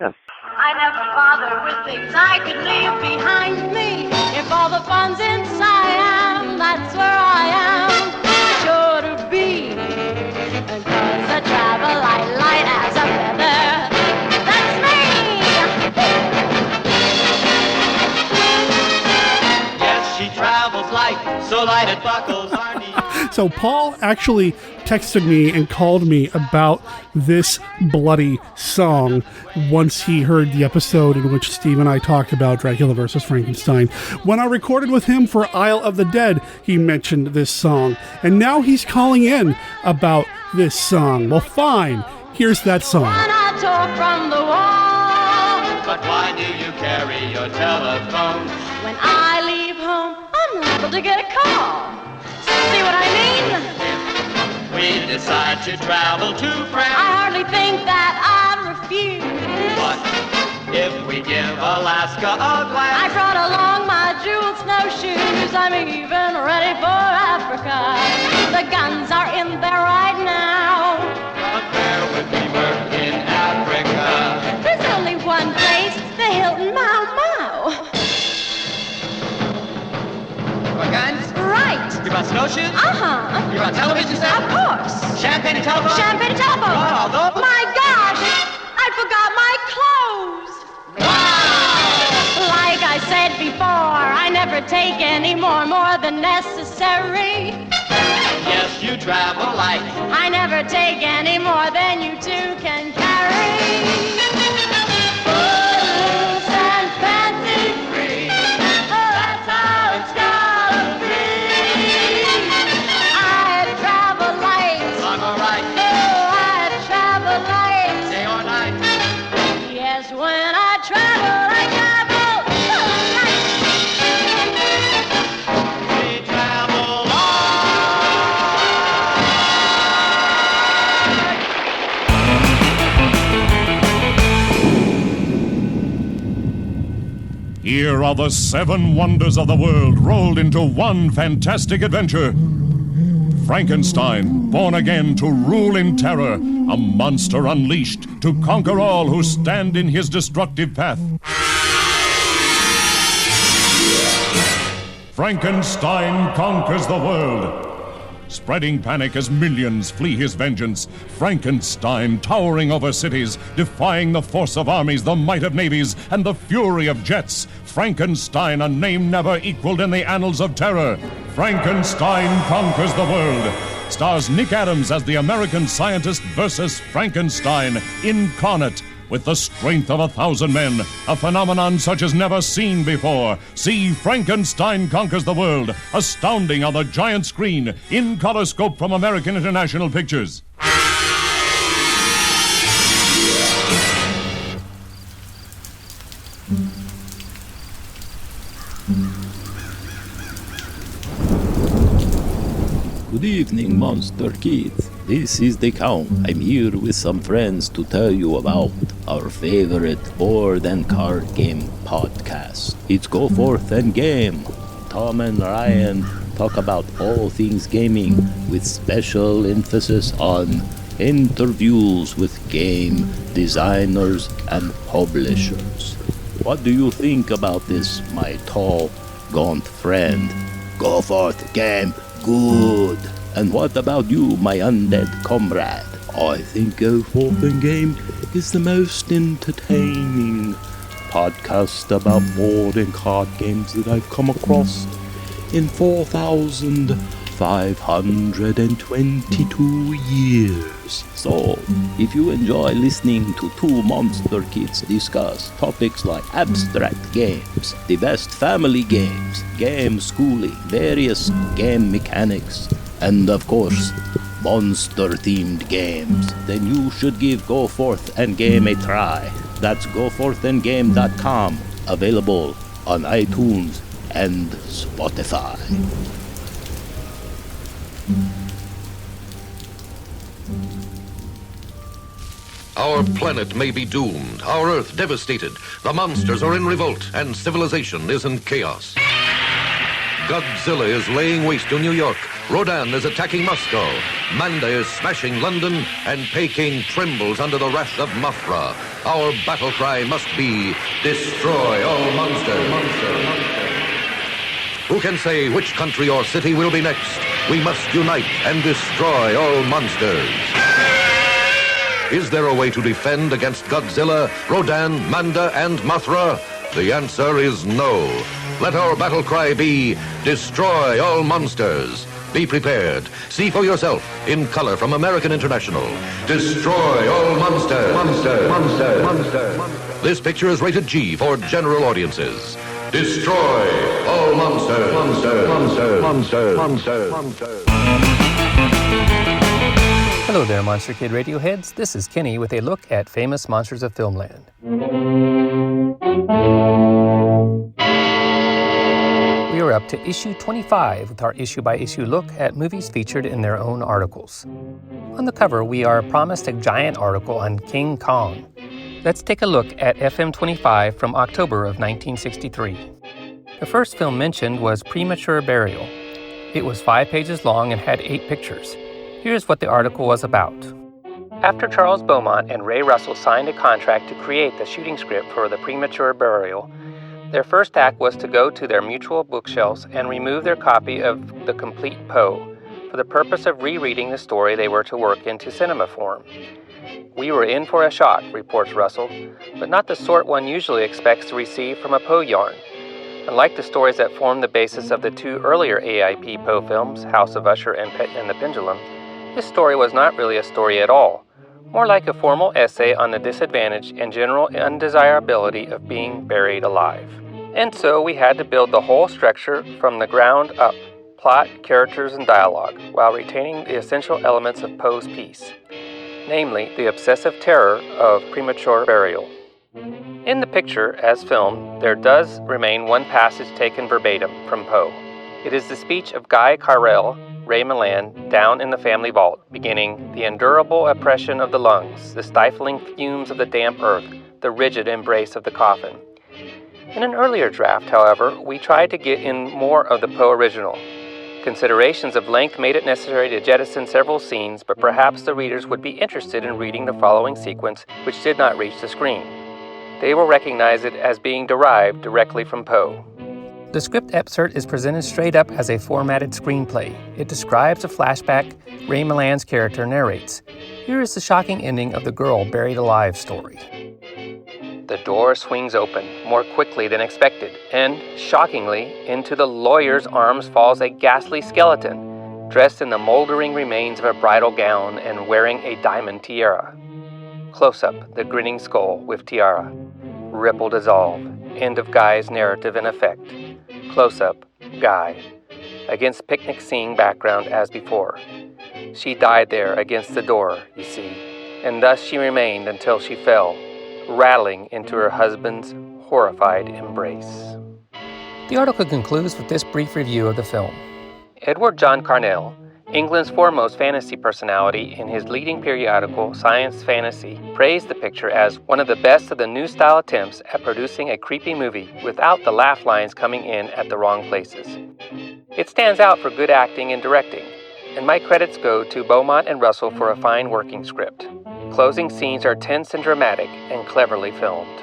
Yes. I never bother with things I could leave behind me. If all the fun's in Siam, that's where I am sure to be. And 'cause I travel light as a feather, that's me. Yes, she travels light, so light it buckles our knees. So Paul actually texted me and called me about this bloody song once he heard the episode in which Steve and I talked about Dracula vs. Frankenstein. When I recorded with him for Isle of the Dead, he mentioned this song. And now he's calling in about this song. Well, fine. Here's that song. When I talk from the wall. But why do you carry your telephone? When I leave home, I'm liable to get a call. See what I mean? We decide to travel to France. I hardly think that I'd refuse. What if we give Alaska a glance? I brought along my jeweled snowshoes. I'm even ready for Africa. The guns are in there right now. But where would we work in Africa? There's only one place, the Hilton Mau Mau. For guns? Right. You brought snowshoes? Uh-huh. You brought television set? Of course. Champagne and telephone? Champagne and telephone. Oh, my gosh, I forgot my clothes. Wow. Like I said before, I never take any more than necessary. Yes, you travel light. I never take any more than you two can carry. Footloose and fancy free. That's how it's gotta be. I travel light. I'm alright. Oh, I travel light. Day or night. Yes, when I travel, I travel light. We travel Here are the 7 wonders of the world rolled into one fantastic adventure. Frankenstein, born again to rule in terror, a monster unleashed to conquer all who stand in his destructive path. Frankenstein conquers the world. Spreading panic as millions flee his vengeance, Frankenstein towering over cities, defying the force of armies, the might of navies, and the fury of jets. Frankenstein, a name never equaled in the annals of terror. Frankenstein conquers the world. Stars Nick Adams as the American scientist versus Frankenstein, incarnate, with the strength of 1,000 men, a phenomenon such as never seen before. See Frankenstein Conquers the World, astounding on the giant screen, in Colorscope from American International Pictures. Good Good evening, Monster Kids. This is the Count. I'm here with some friends to tell you about our favorite board and card game podcast. It's Go Forth and Game. Tom and Ryan talk about all things gaming with special emphasis on interviews with game designers and publishers. What do you think about this, my tall, gaunt friend? Go Forth, Game. Good. And what about you, my undead comrade? I think Go Forth and Game is the most entertaining podcast about board and card games that I've come across in 4,522 years. So, if you enjoy listening to two monster kids discuss topics like abstract games, the best family games, game schooling, various game mechanics, and of course, monster-themed games, then you should give Go Forth and Game a try. That's goforthandgame.com, available on iTunes and Spotify. Our planet may be doomed, our Earth devastated, the monsters are in revolt, and civilization is in chaos. Godzilla is laying waste to New York, Rodan is attacking Moscow, Manda is smashing London, and Peking trembles under the wrath of Mothra. Our battle cry must be, destroy all monsters. Who can say which country or city will be next? We must unite and destroy all monsters. Is there a way to defend against Godzilla, Rodan, Manda, and Mothra? The answer is no. Let our battle cry be, destroy all monsters. Be prepared. See for yourself, in color from American International. Destroy all monsters. Monsters. This picture is rated G for general audiences. Destroy all monsters. Monsters. Hello there, Monster Kid Radio heads. This is Kenny with a look at Famous Monsters of Filmland. We are up to issue 25 with our issue-by-issue look at movies featured in their own articles. On the cover, we are promised a giant article on King Kong. Let's take a look at FM 25 from October of 1963. The first film mentioned was Premature Burial. It was 5 pages long and had 8 pictures. Here's what the article was about. After Charles Beaumont and Ray Russell signed a contract to create the shooting script for The Premature Burial, their first act was to go to their mutual bookshelves and remove their copy of The Complete Poe for the purpose of rereading the story they were to work into cinema form. We were in for a shock, reports Russell, but not the sort one usually expects to receive from a Poe yarn. Unlike the stories that formed the basis of the 2 earlier AIP Poe films, House of Usher and The Pendulum, this story was not really a story at all, more like a formal essay on the disadvantage and general undesirability of being buried alive. And so we had to build the whole structure from the ground up, plot, characters, and dialogue, while retaining the essential elements of Poe's piece, namely the obsessive terror of premature burial. In the picture, as filmed, there does remain one passage taken verbatim from Poe. It is the speech of Guy Carrel, Ray Milland, down in the family vault, beginning, "The endurable oppression of the lungs, the stifling fumes of the damp earth, the rigid embrace of the coffin." In an earlier draft, however, we tried to get in more of the Poe original. Considerations of length made it necessary to jettison several scenes, but perhaps the readers would be interested in reading the following sequence, which did not reach the screen. They will recognize it as being derived directly from Poe. The script excerpt is presented straight up as a formatted screenplay. It describes a flashback Ray Milland's character narrates. Here is the shocking ending of the girl buried alive story. The door swings open more quickly than expected, and, shockingly, into the lawyer's arms falls a ghastly skeleton, dressed in the moldering remains of a bridal gown and wearing a diamond tiara. Close up, the grinning skull with tiara. Ripple dissolve. End of Guy's narrative in effect. Close up, Guy. Against picnic scene background as before. She died there against the door, you see, and thus she remained until she fell, rattling into her husband's horrified embrace. The article concludes with this brief review of the film. Edward John Carnell, England's foremost fantasy personality, in his leading periodical, Science Fantasy, praised the picture as one of the best of the new style attempts at producing a creepy movie without the laugh lines coming in at the wrong places. It stands out for good acting and directing, and my credits go to Beaumont and Russell for a fine working script. Closing scenes are tense and dramatic and cleverly filmed.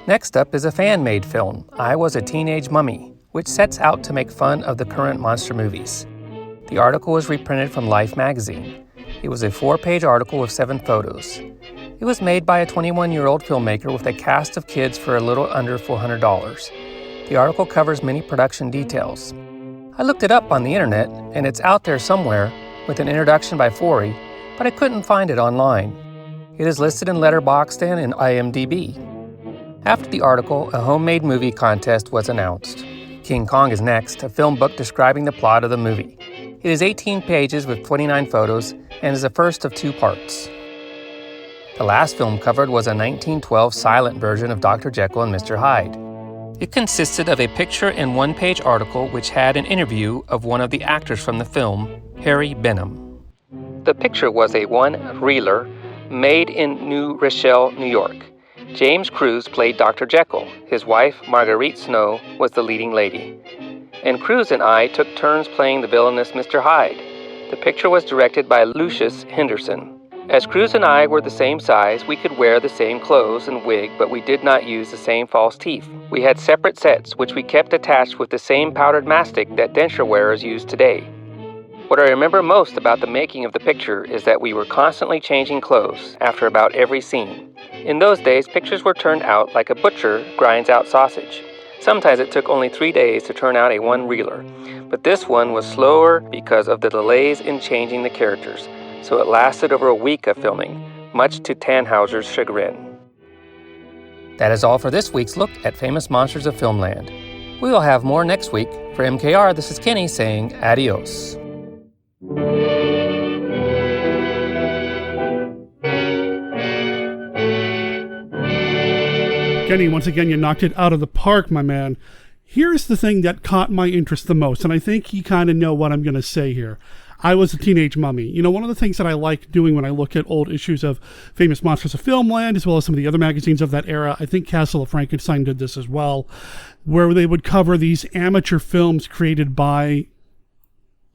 Next up is a fan-made film, I Was a Teenage Mummy, which sets out to make fun of the current monster movies. The article was reprinted from Life magazine. It was a 4-page article with 7 photos. It was made by a 21-year-old filmmaker with a cast of kids for a little under $400. The article covers many production details. I looked it up on the internet, and it's out there somewhere with an introduction by Forey, but I couldn't find it online. It is listed in Letterboxd and in IMDb. After the article, a homemade movie contest was announced. King Kong is next, a film book describing the plot of the movie. It is 18 pages with 29 photos and is the first of 2 parts. The last film covered was a 1912 silent version of Dr. Jekyll and Mr. Hyde. It consisted of a picture and 1-page article which had an interview of one of the actors from the film, Harry Benham. The picture was a one-reeler made in New Rochelle, New York. James Cruise played Dr. Jekyll. His wife, Marguerite Snow, was the leading lady. And Cruise and I took turns playing the villainous Mr. Hyde. The picture was directed by Lucius Henderson. As Cruise and I were the same size, we could wear the same clothes and wig, but we did not use the same false teeth. We had separate sets, which we kept attached with the same powdered mastic that denture wearers use today. What I remember most about the making of the picture is that we were constantly changing clothes after about every scene. In those days, pictures were turned out like a butcher grinds out sausage. Sometimes it took only 3 days to turn out a one-reeler, but this one was slower because of the delays in changing the characters, so it lasted over a week of filming, much to Tannhauser's chagrin. That is all for this week's look at Famous Monsters of Filmland. We will have more next week. For MKR, this is Kenny saying adios. Kenny, once again, you knocked it out of the park, my man. Here's the thing that caught my interest the most, and I think you kind of know what I'm going to say here. I Was a Teenage Mummy. You know, one of the things that I like doing when I look at old issues of Famous Monsters of Filmland, as well as some of the other magazines of that era, I think Castle of Frankenstein did this as well, where they would cover these amateur films created by,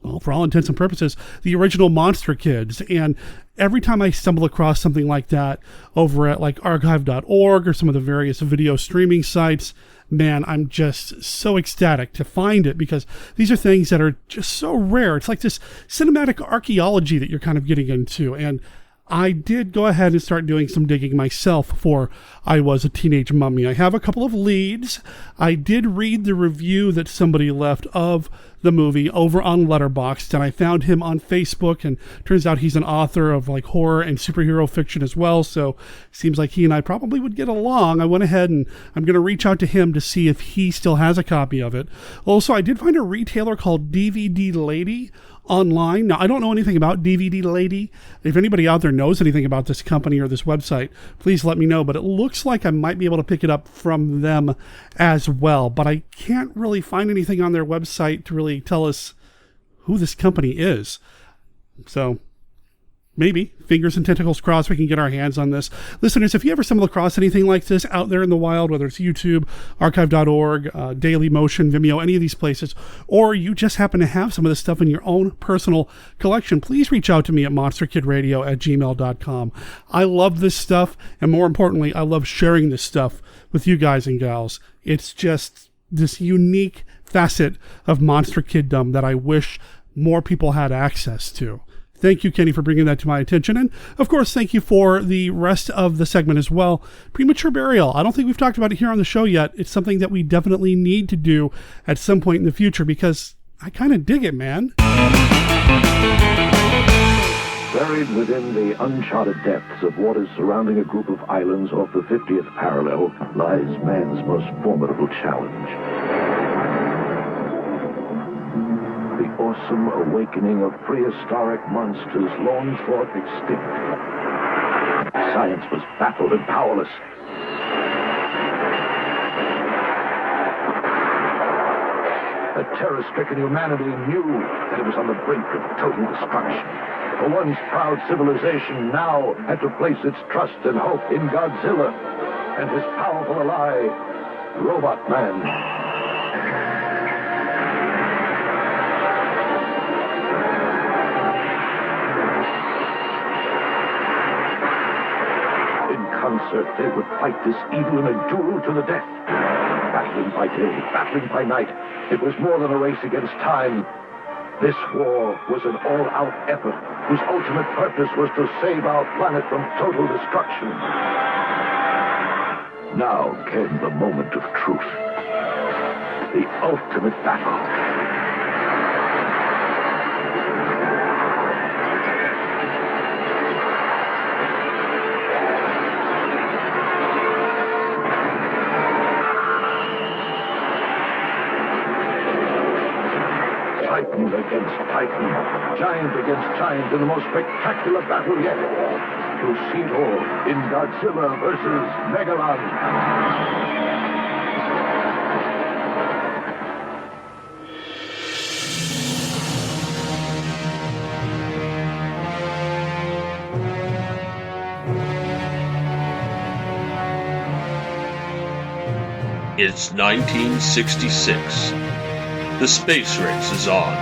well, for all intents and purposes, the original Monster Kids. And every time I stumble across something like that over at like archive.org or some of the various video streaming sites, man, I'm just so ecstatic to find it, because these are things that are just so rare. It's like this cinematic archaeology that you're kind of getting into. And I did go ahead and start doing some digging myself for I Was a Teenage Mummy. I have a couple of leads. I did read the review that somebody left of the movie over on Letterboxd, and I found him on Facebook, and turns out he's an author of like horror and superhero fiction as well, so seems like he and I probably would get along. I went ahead and I'm going to reach out to him to see if he still has a copy of it. Also, I did find a retailer called DVD Lady online. Now, I don't know anything about DVD Lady. If anybody out there knows anything about this company or this website, please let me know, but it looks like I might be able to pick it up from them as well, but I can't really find anything on their website to really tell us who this company is. So maybe, fingers and tentacles crossed, we can get our hands on this. Listeners, if you ever stumble across anything like this out there in the wild, whether it's YouTube, archive.org, Daily Motion, Vimeo, any of these places, or you just happen to have some of this stuff in your own personal collection, please reach out to me at monsterkidradio@gmail.com. I love this stuff, and more importantly, I love sharing this stuff with you guys and gals. It's just this unique facet of monster kiddom that I wish more people had access to. Thank you, Kenny, for bringing that to my attention. And, of course, thank you for the rest of the segment as well. Premature burial. I don't think we've talked about it here on the show yet. It's something that we definitely need to do at some point in the future, because I kind of dig it, man. Buried within the uncharted depths of waters surrounding a group of islands off the 50th parallel lies man's most formidable challenge. The awesome awakening of prehistoric monsters long thought extinct. Science was baffled and powerless. The terror-stricken humanity knew that it was on the brink of total destruction. For once proud civilization now had to place its trust and hope in Godzilla and his powerful ally, Robot Man. In concert, they would fight this evil in a duel to the death. Battling by day, battling by night, it was more than a race against time. This war was an all-out effort whose ultimate purpose was to save our planet from total destruction. Now came the moment of truth. The ultimate battle. Titan against Titan, giant against giant in the most spectacular battle yet. To see it all in Godzilla versus Megalon. It's 1966. The space race is on.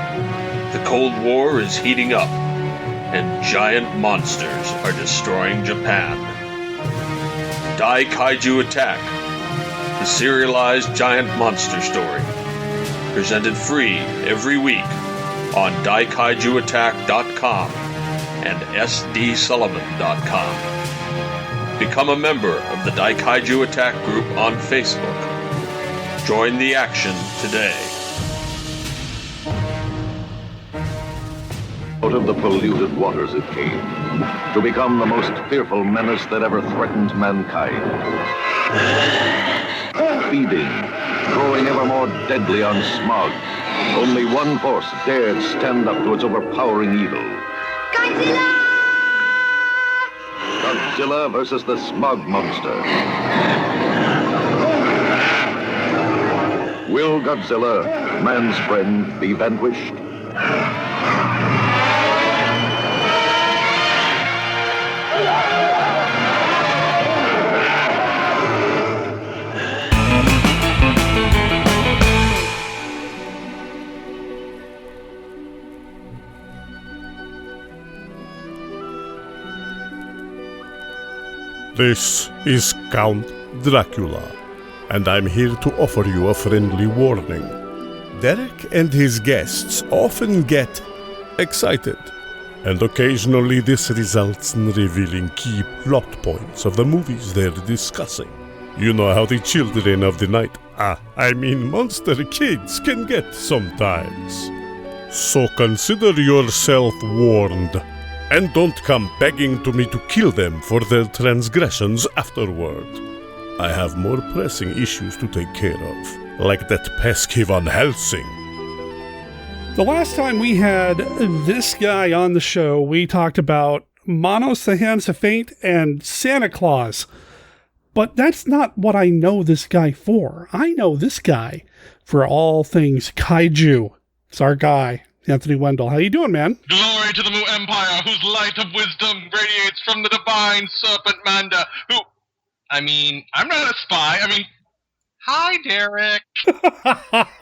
The Cold War is heating up, and giant monsters are destroying Japan. Dai Kaiju Attack, the serialized giant monster story. Presented free every week on daikaijuattack.com and sdsullivan.com. Become a member of the Dai Kaiju Attack group on Facebook. Join the action today. Out of the polluted waters it came, to become the most fearful menace that ever threatened mankind. Feeding, growing ever more deadly on smog. Only one force dared stand up to its overpowering evil. Godzilla! Godzilla versus the smog monster. Will Godzilla, man's friend, be vanquished? This is Count Dracula, and I'm here to offer you a friendly warning. Derek and his guests often get excited, and occasionally this results in revealing key plot points of the movies they're discussing. You know how the children of the night, monster kids, can get sometimes. So consider yourself warned. And don't come begging to me to kill them for their transgressions afterward. I have more pressing issues to take care of, like that pesky Van Helsing. The last time we had this guy on the show, we talked about Manos the Hands of Fate and Santa Claus. But that's not what I know this guy for. I know this guy for all things kaiju. It's our guy, Anthony Wendel. How you doing, man? Glory to the Mu Empire, whose light of wisdom radiates from the divine serpent Manda, who... I'm not a spy. Hi, Derek.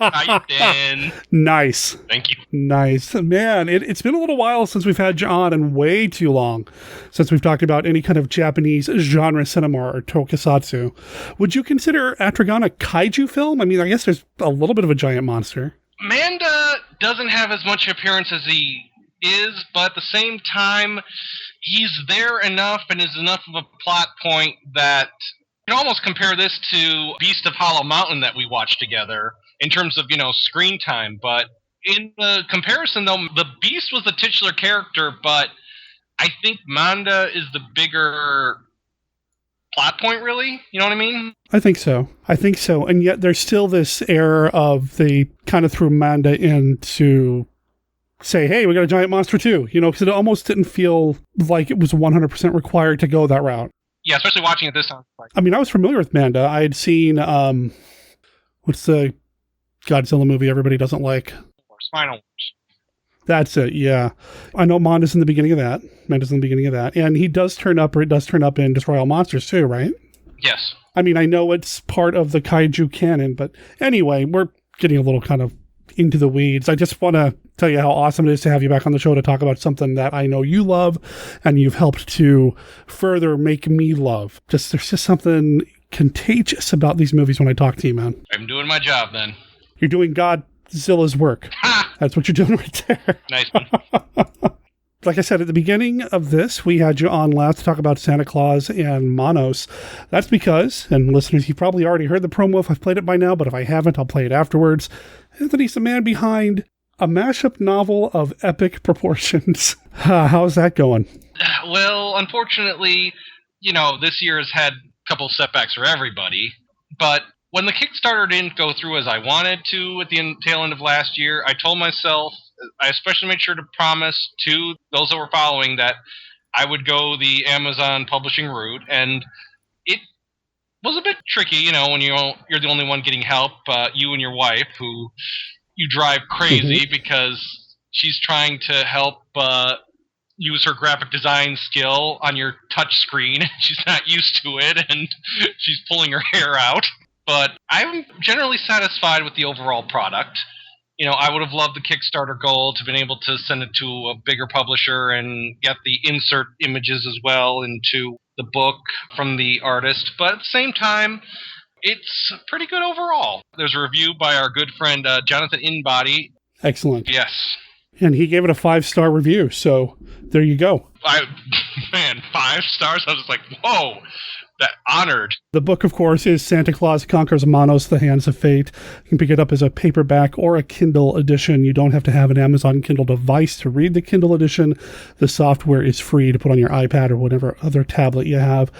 How you been? Nice. Thank you. Nice. Man, it's been a little while since we've had you on, and way too long since we've talked about any kind of Japanese genre cinema or tokusatsu. Would you consider Atragon a kaiju film? I guess there's a little bit of a giant monster. Manda doesn't have as much appearance as he is, but at the same time, he's there enough and is enough of a plot point that you can almost compare this to Beast of Hollow Mountain that we watched together in terms of, screen time. But in the comparison, though, the Beast was the titular character, but I think Manda is the bigger plot point, really. You know what I mean? I think so. And yet there's still this air of they kind of threw Manda in to say, hey, we got a giant monster too. Because it almost didn't feel like it was 100% required to go that route. Yeah, especially watching it this time. I was familiar with Manda. I had seen, what's the Godzilla movie everybody doesn't like. Or Spinal Wars. That's it, yeah. I know Manda's in the beginning of that. And he does turn up, or it does turn up in Destroy All Monsters too, right? Yes. I mean, I know it's part of the kaiju canon, but anyway, we're getting a little kind of into the weeds. I just want to tell you how awesome it is to have you back on the show to talk about something that I know you love and you've helped to further make me love. There's just something contagious about these movies when I talk to you, man. I'm doing my job then. You're doing Godzilla's work. That's what you're doing right there. Nice one. Like I said, at the beginning of this, we had you on last to talk about Santa Claus and Monos. That's because, and listeners, you've probably already heard the promo if I've played it by now, but if I haven't, I'll play it afterwards. Anthony's the man behind a mashup novel of epic proportions. How's that going? Well, unfortunately, this year has had a couple setbacks for everybody, but when the Kickstarter didn't go through as I wanted to at the tail end of last year, I told myself, I especially made sure to promise to those that were following that I would go the Amazon publishing route, and it was a bit tricky, when you're the only one getting help, you and your wife, who you drive crazy because she's trying to help use her graphic design skill on your touch screen. She's not used to it, and she's pulling her hair out. But I'm generally satisfied with the overall product. I would have loved the Kickstarter goal to have been able to send it to a bigger publisher and get the insert images as well into the book from the artist. But at the same time, it's pretty good overall. There's a review by our good friend Jonathan Inbody. Excellent. Yes. And he gave it a 5-star review, so there you go. 5 stars? I was just like, whoa. That honored. The book, of course, is Santa Claus Conquers Monos, The Hands of Fate. You can pick it up as a paperback or a Kindle edition. You don't have to have an Amazon Kindle device to read the Kindle edition. The software is free to put on your iPad or whatever other tablet you have.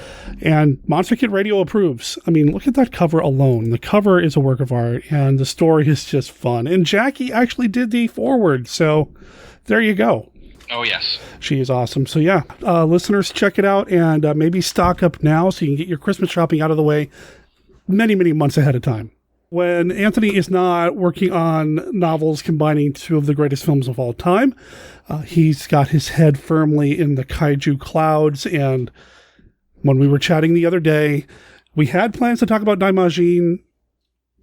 And Monster Kid Radio approves. I mean, look at that cover alone. The cover is a work of art, and the story is just fun. And Jackie actually did the foreword, so there you go. Oh, yes. She is awesome. So, yeah, listeners, check it out and maybe stock up now so you can get your Christmas shopping out of the way many, many months ahead of time. When Anthony is not working on novels combining two of the greatest films of all time, he's got his head firmly in the kaiju clouds. And when we were chatting the other day, we had plans to talk about Daimajin.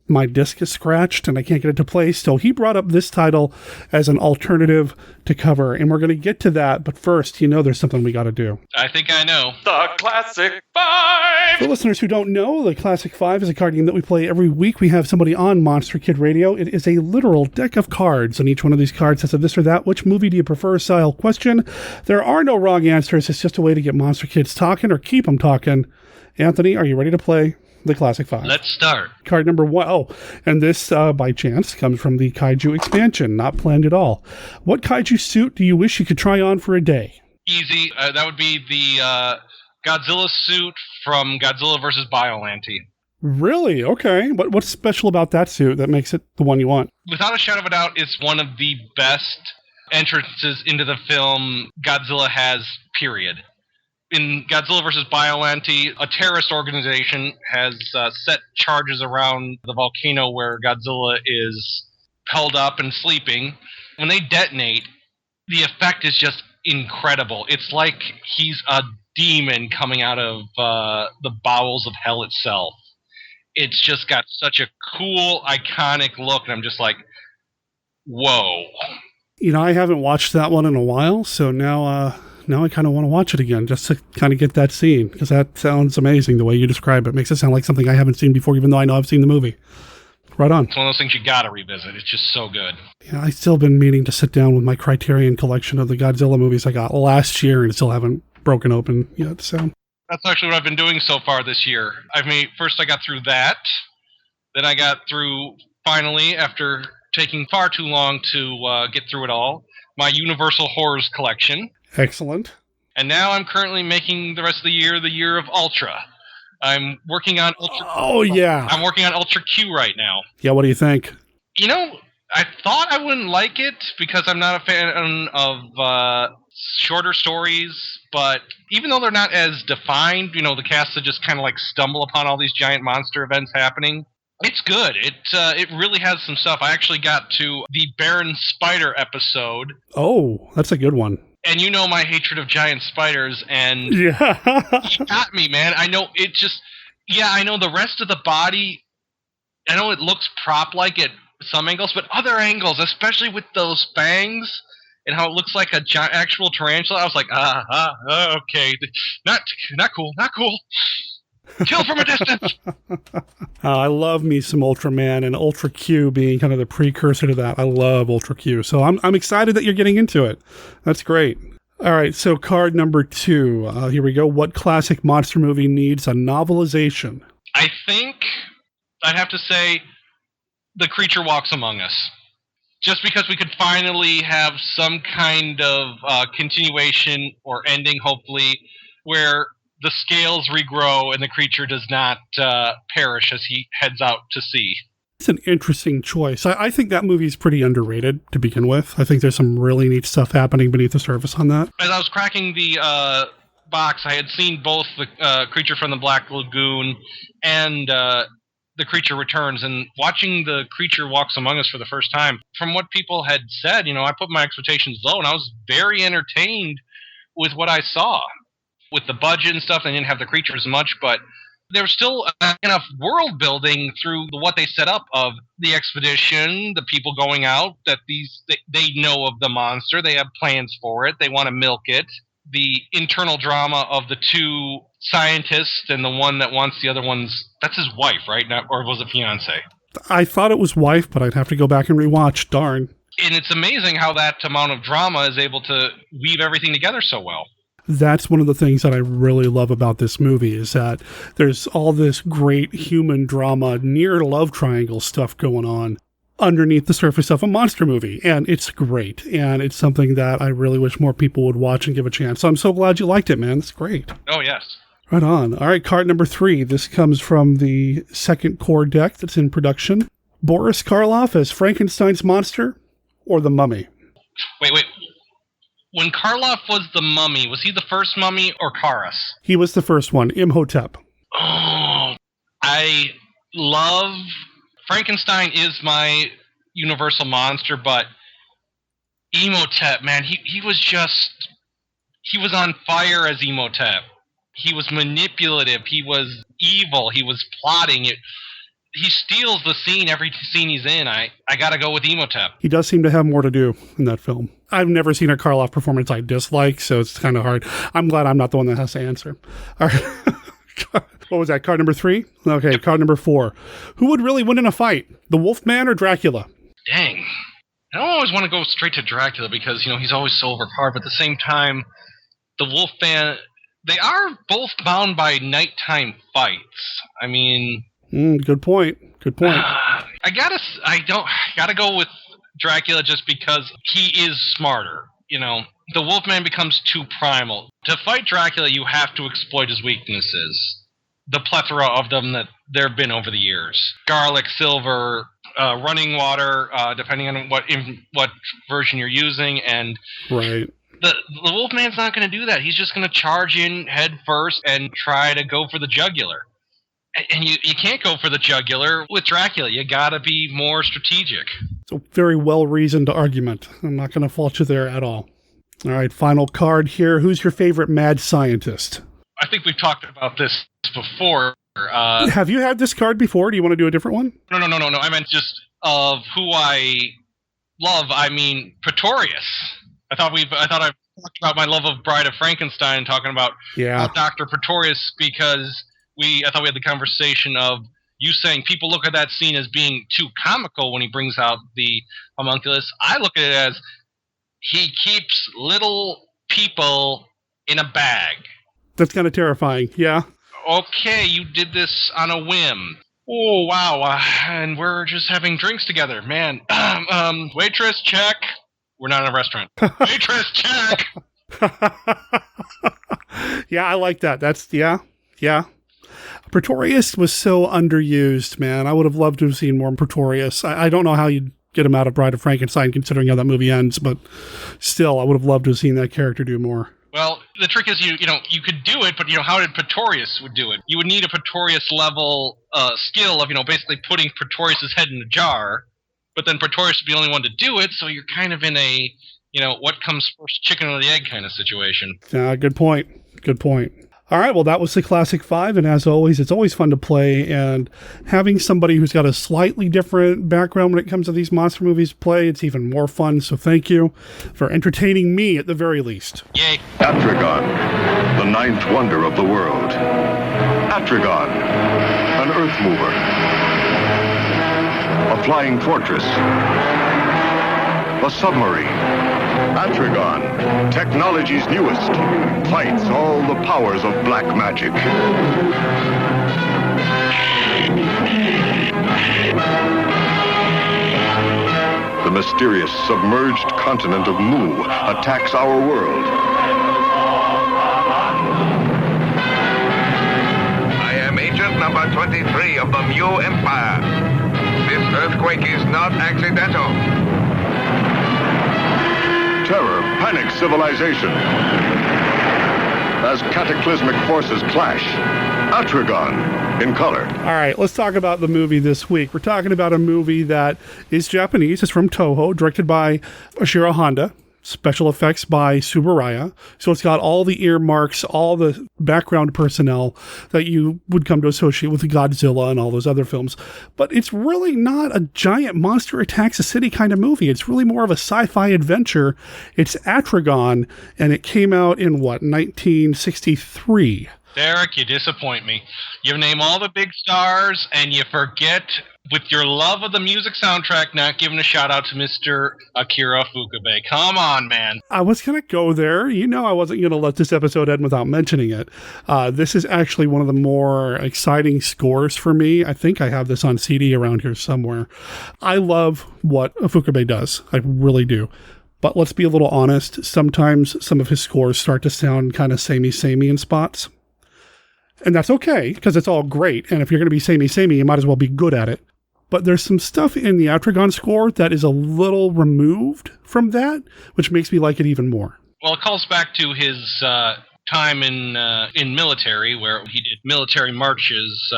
My disc is scratched and I can't get it to play. So he brought up this title as an alternative to cover. And we're going to get to that. But first, there's something we got to do. I think I know. The Classic 5! For listeners who don't know, the Classic 5 is a card game that we play every week. We have somebody on Monster Kid Radio. It is a literal deck of cards. And each one of these cards has a this or that. Which movie do you prefer style question. There are no wrong answers. It's just a way to get Monster Kids talking or keep them talking. Anthony, are you ready to play the Classic 5? Let's start. Card number 1. Oh, and this, by chance, comes from the Kaiju expansion. Not planned at all. What Kaiju suit do you wish you could try on for a day? Easy. That would be the Godzilla suit from Godzilla vs. Biollante. Really? Okay. What's special about that suit that makes it the one you want? Without a shadow of a doubt, it's one of the best entrances into the film Godzilla has, period. In Godzilla vs. Biollante, a terrorist organization has set charges around the volcano where Godzilla is held up and sleeping. When they detonate, the effect is just incredible. It's like he's a demon coming out of the bowels of hell itself. It's just got such a cool, iconic look, and I'm just like, whoa. I haven't watched that one in a while, so now I kind of want to watch it again just to kind of get that scene, because that sounds amazing the way you describe it. Makes it sound like something I haven't seen before, even though I know I've seen the movie. Right on. It's one of those things you gotta revisit. It's just so good. Yeah, I've still been meaning to sit down with my Criterion collection of the Godzilla movies I got last year and still haven't broken open yet, so. That's actually what I've been doing so far this year. First I got through that, then I got through, finally, after taking far too long to get through it all, my Universal Horrors collection. Excellent. And now I'm currently making the rest of the year of Ultra. I'm working on Ultra. Oh, yeah. I'm working on Ultra Q right now. Yeah, what do you think? I thought I wouldn't like it because I'm not a fan of shorter stories, but even though they're not as defined, the cast that just kind of like stumble upon all these giant monster events happening, It's good. It really has some stuff. I actually got to the Baron Spider episode. Oh, that's a good one. And you know my hatred of giant spiders, and yeah. It got me, man. I know it just... Yeah, I know the rest of the body... I know it looks prop-like at some angles, but other angles, especially with those fangs and how it looks like a actual tarantula, I was like, okay. Not cool, not cool. Kill from a distance. I love me some Ultraman, and Ultra Q being kind of the precursor to that. I love Ultra Q, so I'm excited that you're getting into it. That's great. All right, so card number 2. Here we go. What classic monster movie needs a novelization? I think I'd have to say The Creature Walks Among Us. Just because we could finally have some kind of continuation or ending, hopefully, where the scales regrow and the creature does not perish as he heads out to sea. It's an interesting choice. I think that movie is pretty underrated to begin with. I think there's some really neat stuff happening beneath the surface on that. As I was cracking the box, I had seen both the Creature from the Black Lagoon and The Creature Returns, and watching The Creature Walks Among Us for the first time, from what people had said, I put my expectations low, and I was very entertained with what I saw. With the budget and stuff, they didn't have the creature as much, but there was still enough world building through what they set up of the expedition, the people going out, that they know of the monster, they have plans for it, they want to milk it, the internal drama of the two scientists and the one that wants the other one's, that's his wife, right? Or was it fiance? I thought it was wife, but I'd have to go back and rewatch, darn. And it's amazing how that amount of drama is able to weave everything together so well. That's one of the things that I really love about this movie, is that there's all this great human drama, near love triangle stuff going on underneath the surface of a monster movie. And it's great. And it's something that I really wish more people would watch and give a chance. So I'm so glad you liked it, man. It's great. Oh, yes. Right on. All right, card number 3. This comes from the second core deck that's in production. Boris Karloff as Frankenstein's monster or the Mummy? Wait. When Karloff was the mummy, was he the first mummy or Karas? He was the first one, Imhotep. Oh, I love... Frankenstein is my universal monster, but Imhotep, man, he was on fire as Imhotep. He was manipulative, he was evil, he was plotting. He steals the scene every scene he's in. I gotta go with Imhotep. He does seem to have more to do in that film. I've never seen a Karloff performance I dislike, so it's kind of hard. I'm glad I'm not the one that has to answer. All right. What was that, card number 3? Okay, yep. Card number 4. Who would really win in a fight, the Wolfman or Dracula? Dang. I don't always want to go straight to Dracula because, he's always so overpowered, but at the same time, the Wolfman, they are both bound by nighttime fights. I mean... good point. I gotta go with Dracula just because he is smarter. The Wolfman becomes too primal. To fight Dracula, you have to exploit his weaknesses. The plethora of them that there have been over the years. Garlic, silver, running water, depending on what version you're using, and right. The Wolfman's not going to do that. He's just going to charge in head first and try to go for the jugular. And you can't go for the jugular with Dracula. You gotta be more strategic. It's a very well-reasoned argument. I'm not going to fault you there at all. All right, final card here. Who's your favorite mad scientist? I think we've talked about this before. Have you had this card before? Do you want to do a different one? No. I meant just of who I love. I mean, Pretorius. I thought I've talked about my love of Bride of Frankenstein, talking about Dr. Pretorius, because I thought we had the conversation of you saying people look at that scene as being too comical when he brings out the homunculus. I look at it as he keeps little people in a bag. That's kind of terrifying, yeah. Okay, you did this on a whim. Oh, wow, and we're just having drinks together. Man, waitress, check. We're not in a restaurant. Waitress, check. Yeah, I like that. That's, yeah. Pretorius was so underused, man. I would have loved to have seen more Pretorius. I don't know how you'd get him out of Bride of Frankenstein, considering how that movie ends, but still, I would have loved to have seen that character do more. Well, The trick is, you could do it, but how did Pretorius would do it? You would need a Pretorius level skill of, basically putting Pretorius's head in a jar, but then Pretorius would be the only one to do it, so you're kind of in a, what comes first, chicken or the egg kind of situation. Good point. Good point. All right, well, that was the Classic 5, and as always, it's always fun to play, and having somebody who's got a slightly different background when it comes to these monster movies play, it's even more fun, so thank you for entertaining me at the very least. Yay. Atragon, the ninth wonder of the world. Atragon, an earth mover. A flying fortress. A submarine. Atragon, technology's newest, fights all the powers of black magic. The mysterious submerged continent of Mu attacks our world. I am agent number 23 of the Mu Empire. This earthquake is not accidental. Terror panics civilization. As cataclysmic forces clash, Atragon in color. All right, let's talk about the movie this week. We're talking about a movie that is Japanese. It's from Toho, directed by Ishirō Honda. Special effects by Tsuburaya. So it's got all the earmarks, all the background personnel that you would come to associate with Godzilla and all those other films. But it's really not a giant monster attacks a city kind of movie. It's really more of a sci-fi adventure. It's Atragon, and it came out in, 1963. Derek, you disappoint me. You name all the big stars, and you forget, with your love of the music soundtrack, not giving a shout-out to Mr. Akira Ifukube. Come on, man. I was going to go there. I wasn't going to let this episode end without mentioning it. This is actually one of the more exciting scores for me. I think I have this on CD around here somewhere. I love what Ifukube does. I really do. But let's be a little honest. Sometimes some of his scores start to sound kind of samey in spots. And that's okay, because it's all great. And if you're going to be samey, you might as well be good at it. But there's some stuff in the Atragon score that is a little removed from that, which makes me like it even more. Well, it calls back to his time in military, where he did military marches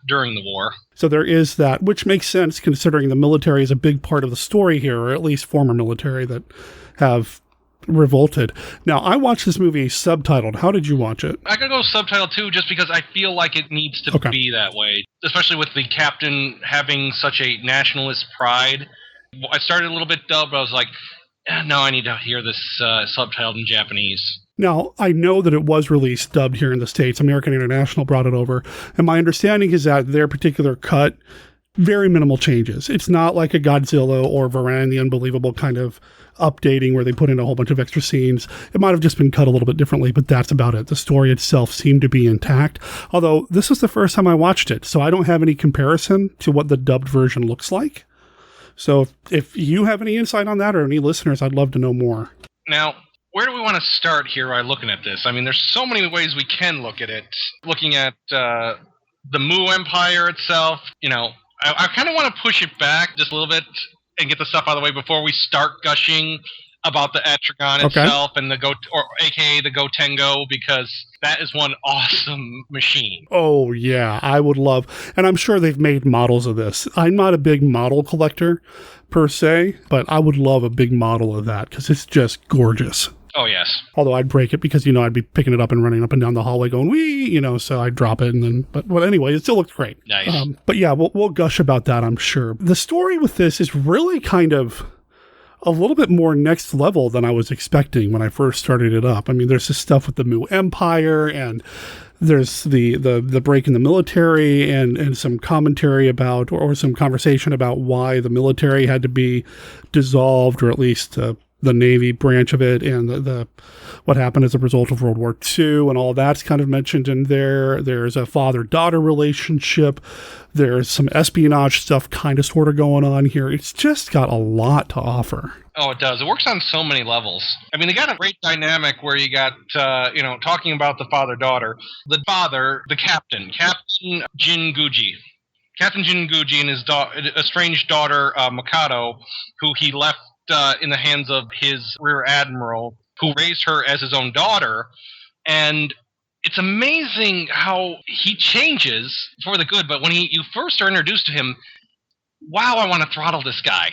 during the war. So there is that, which makes sense considering the military is a big part of the story here, or at least former military that have revolted. Now, I watched this movie subtitled. How did you watch it? I gotta go subtitled too, just because I feel like it needs to be that way, especially with the captain having such a nationalist pride. I started a little bit dubbed, but I was like, no, I need to hear this subtitled in Japanese. Now, I know that it was released dubbed here in the States. American International brought it over, and my understanding is that their particular cut, very minimal changes. It's not like a Godzilla or Varan the Unbelievable kind of updating where they put in a whole bunch of extra scenes. It might have just been cut a little bit differently, but that's about it. The story itself seemed to be intact, although this was the first time I watched it, so I don't have any comparison to what the dubbed version looks like. So if you have any insight on that or any listeners, I'd love to know more. Now, where do we want to start here by looking at this? I mean, there's so many ways we can look at it. Looking at the Mu Empire itself, I kind of want to push it back just a little bit and get the stuff out of the way before we start gushing about the Atragon itself and aka the Gotengo, because that is one awesome machine. Oh, yeah, I would love, and I'm sure they've made models of this. I'm not a big model collector per se, but I would love a big model of that because it's just gorgeous. Oh, yes. Although I'd break it because, I'd be picking it up and running up and down the hallway going, wee, so I'd drop it. And then, but anyway, it still looks great. Nice. But yeah, we'll gush about that, I'm sure. The story with this is really kind of a little bit more next level than I was expecting when I first started it up. I mean, there's this stuff with the Mu Empire, and there's the break in the military and some commentary about, or some conversation about why the military had to be dissolved, or at least the Navy branch of it, and the what happened as a result of World War II, and all that's kind of mentioned in there. There's a father-daughter relationship. There's some espionage stuff kind of sort of going on here. It's just got a lot to offer. Oh, it does. It works on so many levels. I mean, they got a great dynamic where you got, talking about the father-daughter. The father, the captain, Captain Jinguji. Captain Jinguji and his estranged daughter, Mikado, who he left in the hands of his rear admiral, who raised her as his own daughter, And it's amazing how he changes for the good, but when you first are introduced to him, wow, I want to throttle this guy.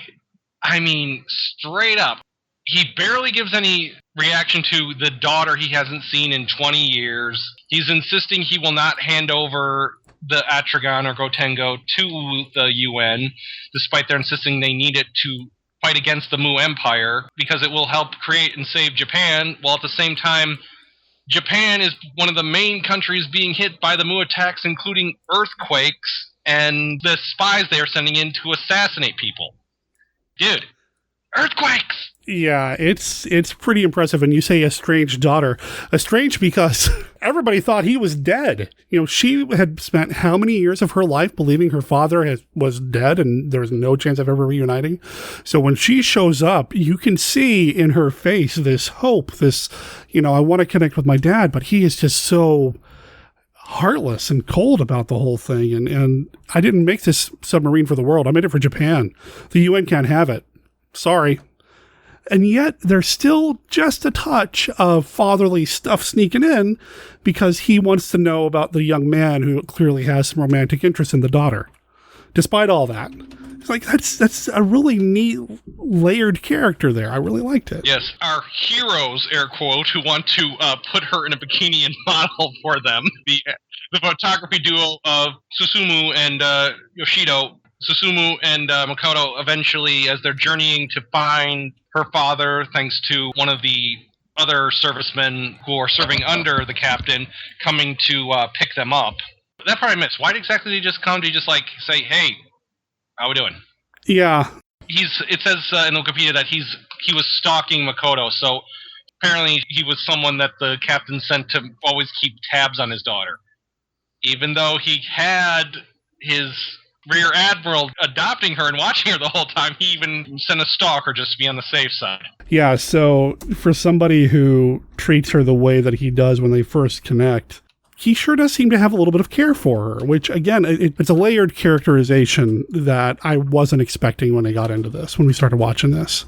I mean, straight up. He barely gives any reaction to the daughter he hasn't seen in 20 years. He's insisting he will not hand over the Atragon or Gotengo to the UN, despite their insisting they need it to fight against the Mu Empire, because it will help create and save Japan, while at the same time, Japan is one of the main countries being hit by the Mu attacks, including earthquakes and the spies they are sending in to assassinate people. Dude, earthquakes! Yeah, it's pretty impressive. And you say estranged daughter. Estranged because everybody thought he was dead. You know, she had spent how many years of her life believing her father was dead and there was no chance of ever reuniting. So when she shows up, you can see in her face this hope, this, you know, I want to connect with my dad, but he is just so heartless and cold about the whole thing. And I didn't make this submarine for the world. I made it for Japan. The UN can't have it. Sorry. And yet there's still just a touch of fatherly stuff sneaking in because he wants to know about the young man who clearly has some romantic interest in the daughter. Despite all that, it's like that's a really neat layered character there. I really liked it. Yes, our heroes, air quote, who want to put her in a bikini and model for them. The photography duo of Susumu and Yoshido. Susumu and Makoto eventually, as they're journeying to find her father, thanks to one of the other servicemen who are serving under the captain, coming to pick them up. That part I missed. Why exactly did he just come? Did he just say, "Hey, how we doing?" Yeah. It says in Wikipedia that he was stalking Makoto, so apparently he was someone that the captain sent to always keep tabs on his daughter, even though he had his Rear Admiral adopting her and watching her the whole time. He even sent a stalker just to be on the safe side. Yeah, so for somebody who treats her the way that he does when they first connect, he sure does seem to have a little bit of care for her, which, again, it's a layered characterization that I wasn't expecting when I got into this, when we started watching this.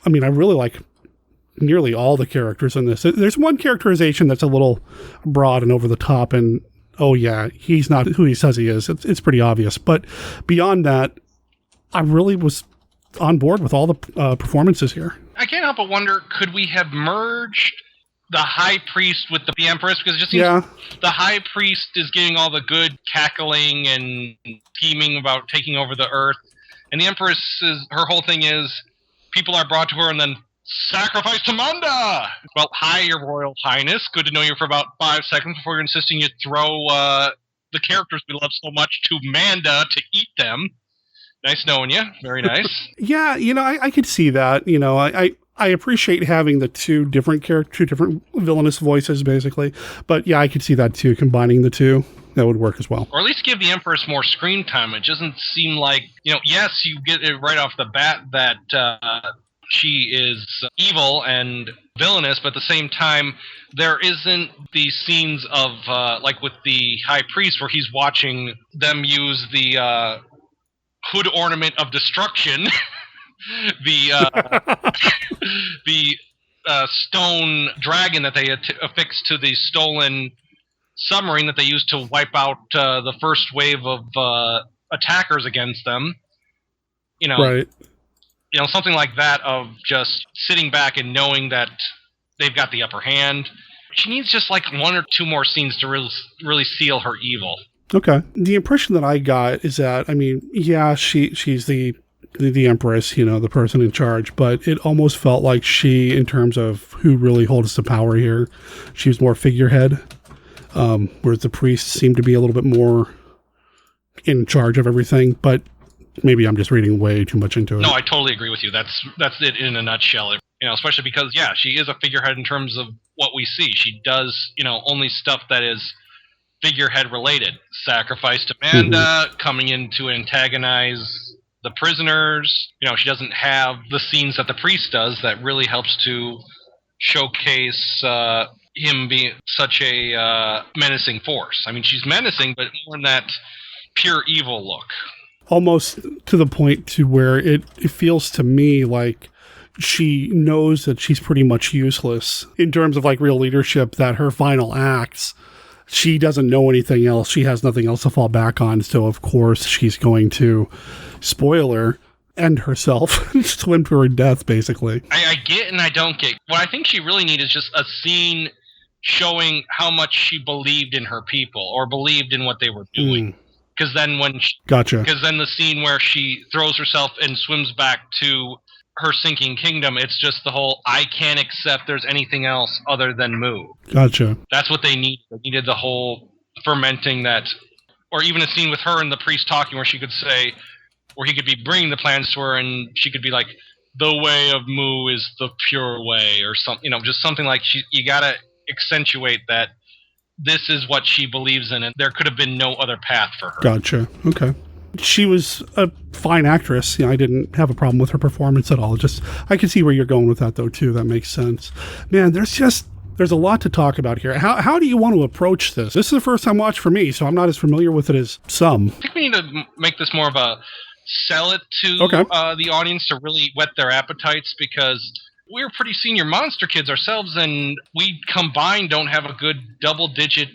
I mean, I really like nearly all the characters in this. There's one characterization that's a little broad and over the top, and oh yeah, he's not who he says he is. It's pretty obvious. But beyond that, I really was on board with all the performances here. I can't help but wonder, could we have merged the High Priest with the Empress? Because it just seems the High Priest is getting all the good cackling and scheming about taking over the Earth. And the Empress, her whole thing is, people are brought to her and then sacrifice to Manda! Well, hi, Your Royal Highness. Good to know you for about 5 seconds before you're insisting you throw the characters we love so much to Manda to eat them. Nice knowing you. Very nice. Yeah, you know, I could see that. You know, I appreciate having the two different villainous voices, basically. But yeah, I could see that too, combining the two. That would work as well. Or at least give the Empress more screen time. It doesn't seem like, you know, yes, you get it right off the bat that she is evil and villainous, but at the same time, there isn't the scenes of, like with the High Priest, where he's watching them use the hood ornament of destruction, the stone dragon that they affixed to the stolen submarine that they used to wipe out the first wave of attackers against them. You know, right. You know, something like that, of just sitting back and knowing that they've got the upper hand. She needs just like 1 or 2 more scenes to really seal her evil. Okay. The impression that I got is that, I mean, yeah, she's the Empress, you know, the person in charge, but it almost felt like she, in terms of who really holds the power here, she was more figurehead, whereas the priests seemed to be a little bit more in charge of everything, but maybe I'm just reading way too much into it. No, I totally agree with you. That's it in a nutshell. You know, especially because, yeah, she is a figurehead in terms of what we see. She does, you know, only stuff that is figurehead related. Sacrifice to Manda, coming in to antagonize the prisoners. You know, she doesn't have the scenes that the priest does that really helps to showcase him being such a menacing force. I mean, she's menacing, but more in that pure evil look. Almost to the point to where it feels to me like she knows that she's pretty much useless in terms of like real leadership, that her final acts, she doesn't know anything else. She has nothing else to fall back on. So, of course, she's going to, spoiler, end herself, swim to her death, basically. I get and I don't get. What I think she really needs is just a scene showing how much she believed in her people or believed in what they were doing. Because then Gotcha. Because then the scene where she throws herself and swims back to her sinking kingdom, it's just the whole, I can't accept there's anything else other than Mu. Gotcha. That's what they need. They needed the whole fermenting that, or even a scene with her and the priest talking where she could say, where he could be bringing the plans to her and she could be like, the way of Mu is the pure way, or something, just something like you gotta accentuate that this is what she believes in, and there could have been no other path for her. Gotcha. Okay. She was a fine actress. I didn't have a problem with her performance at all. Just, I can see where you're going with that, though, too. That makes sense. Man, there's a lot to talk about here. How do you want to approach this? This is the first time watch for me, so I'm not as familiar with it as some. I think we need to make this more of a sell it to the audience to really whet their appetites, because we're pretty senior monster kids ourselves, and we combined don't have a good double-digit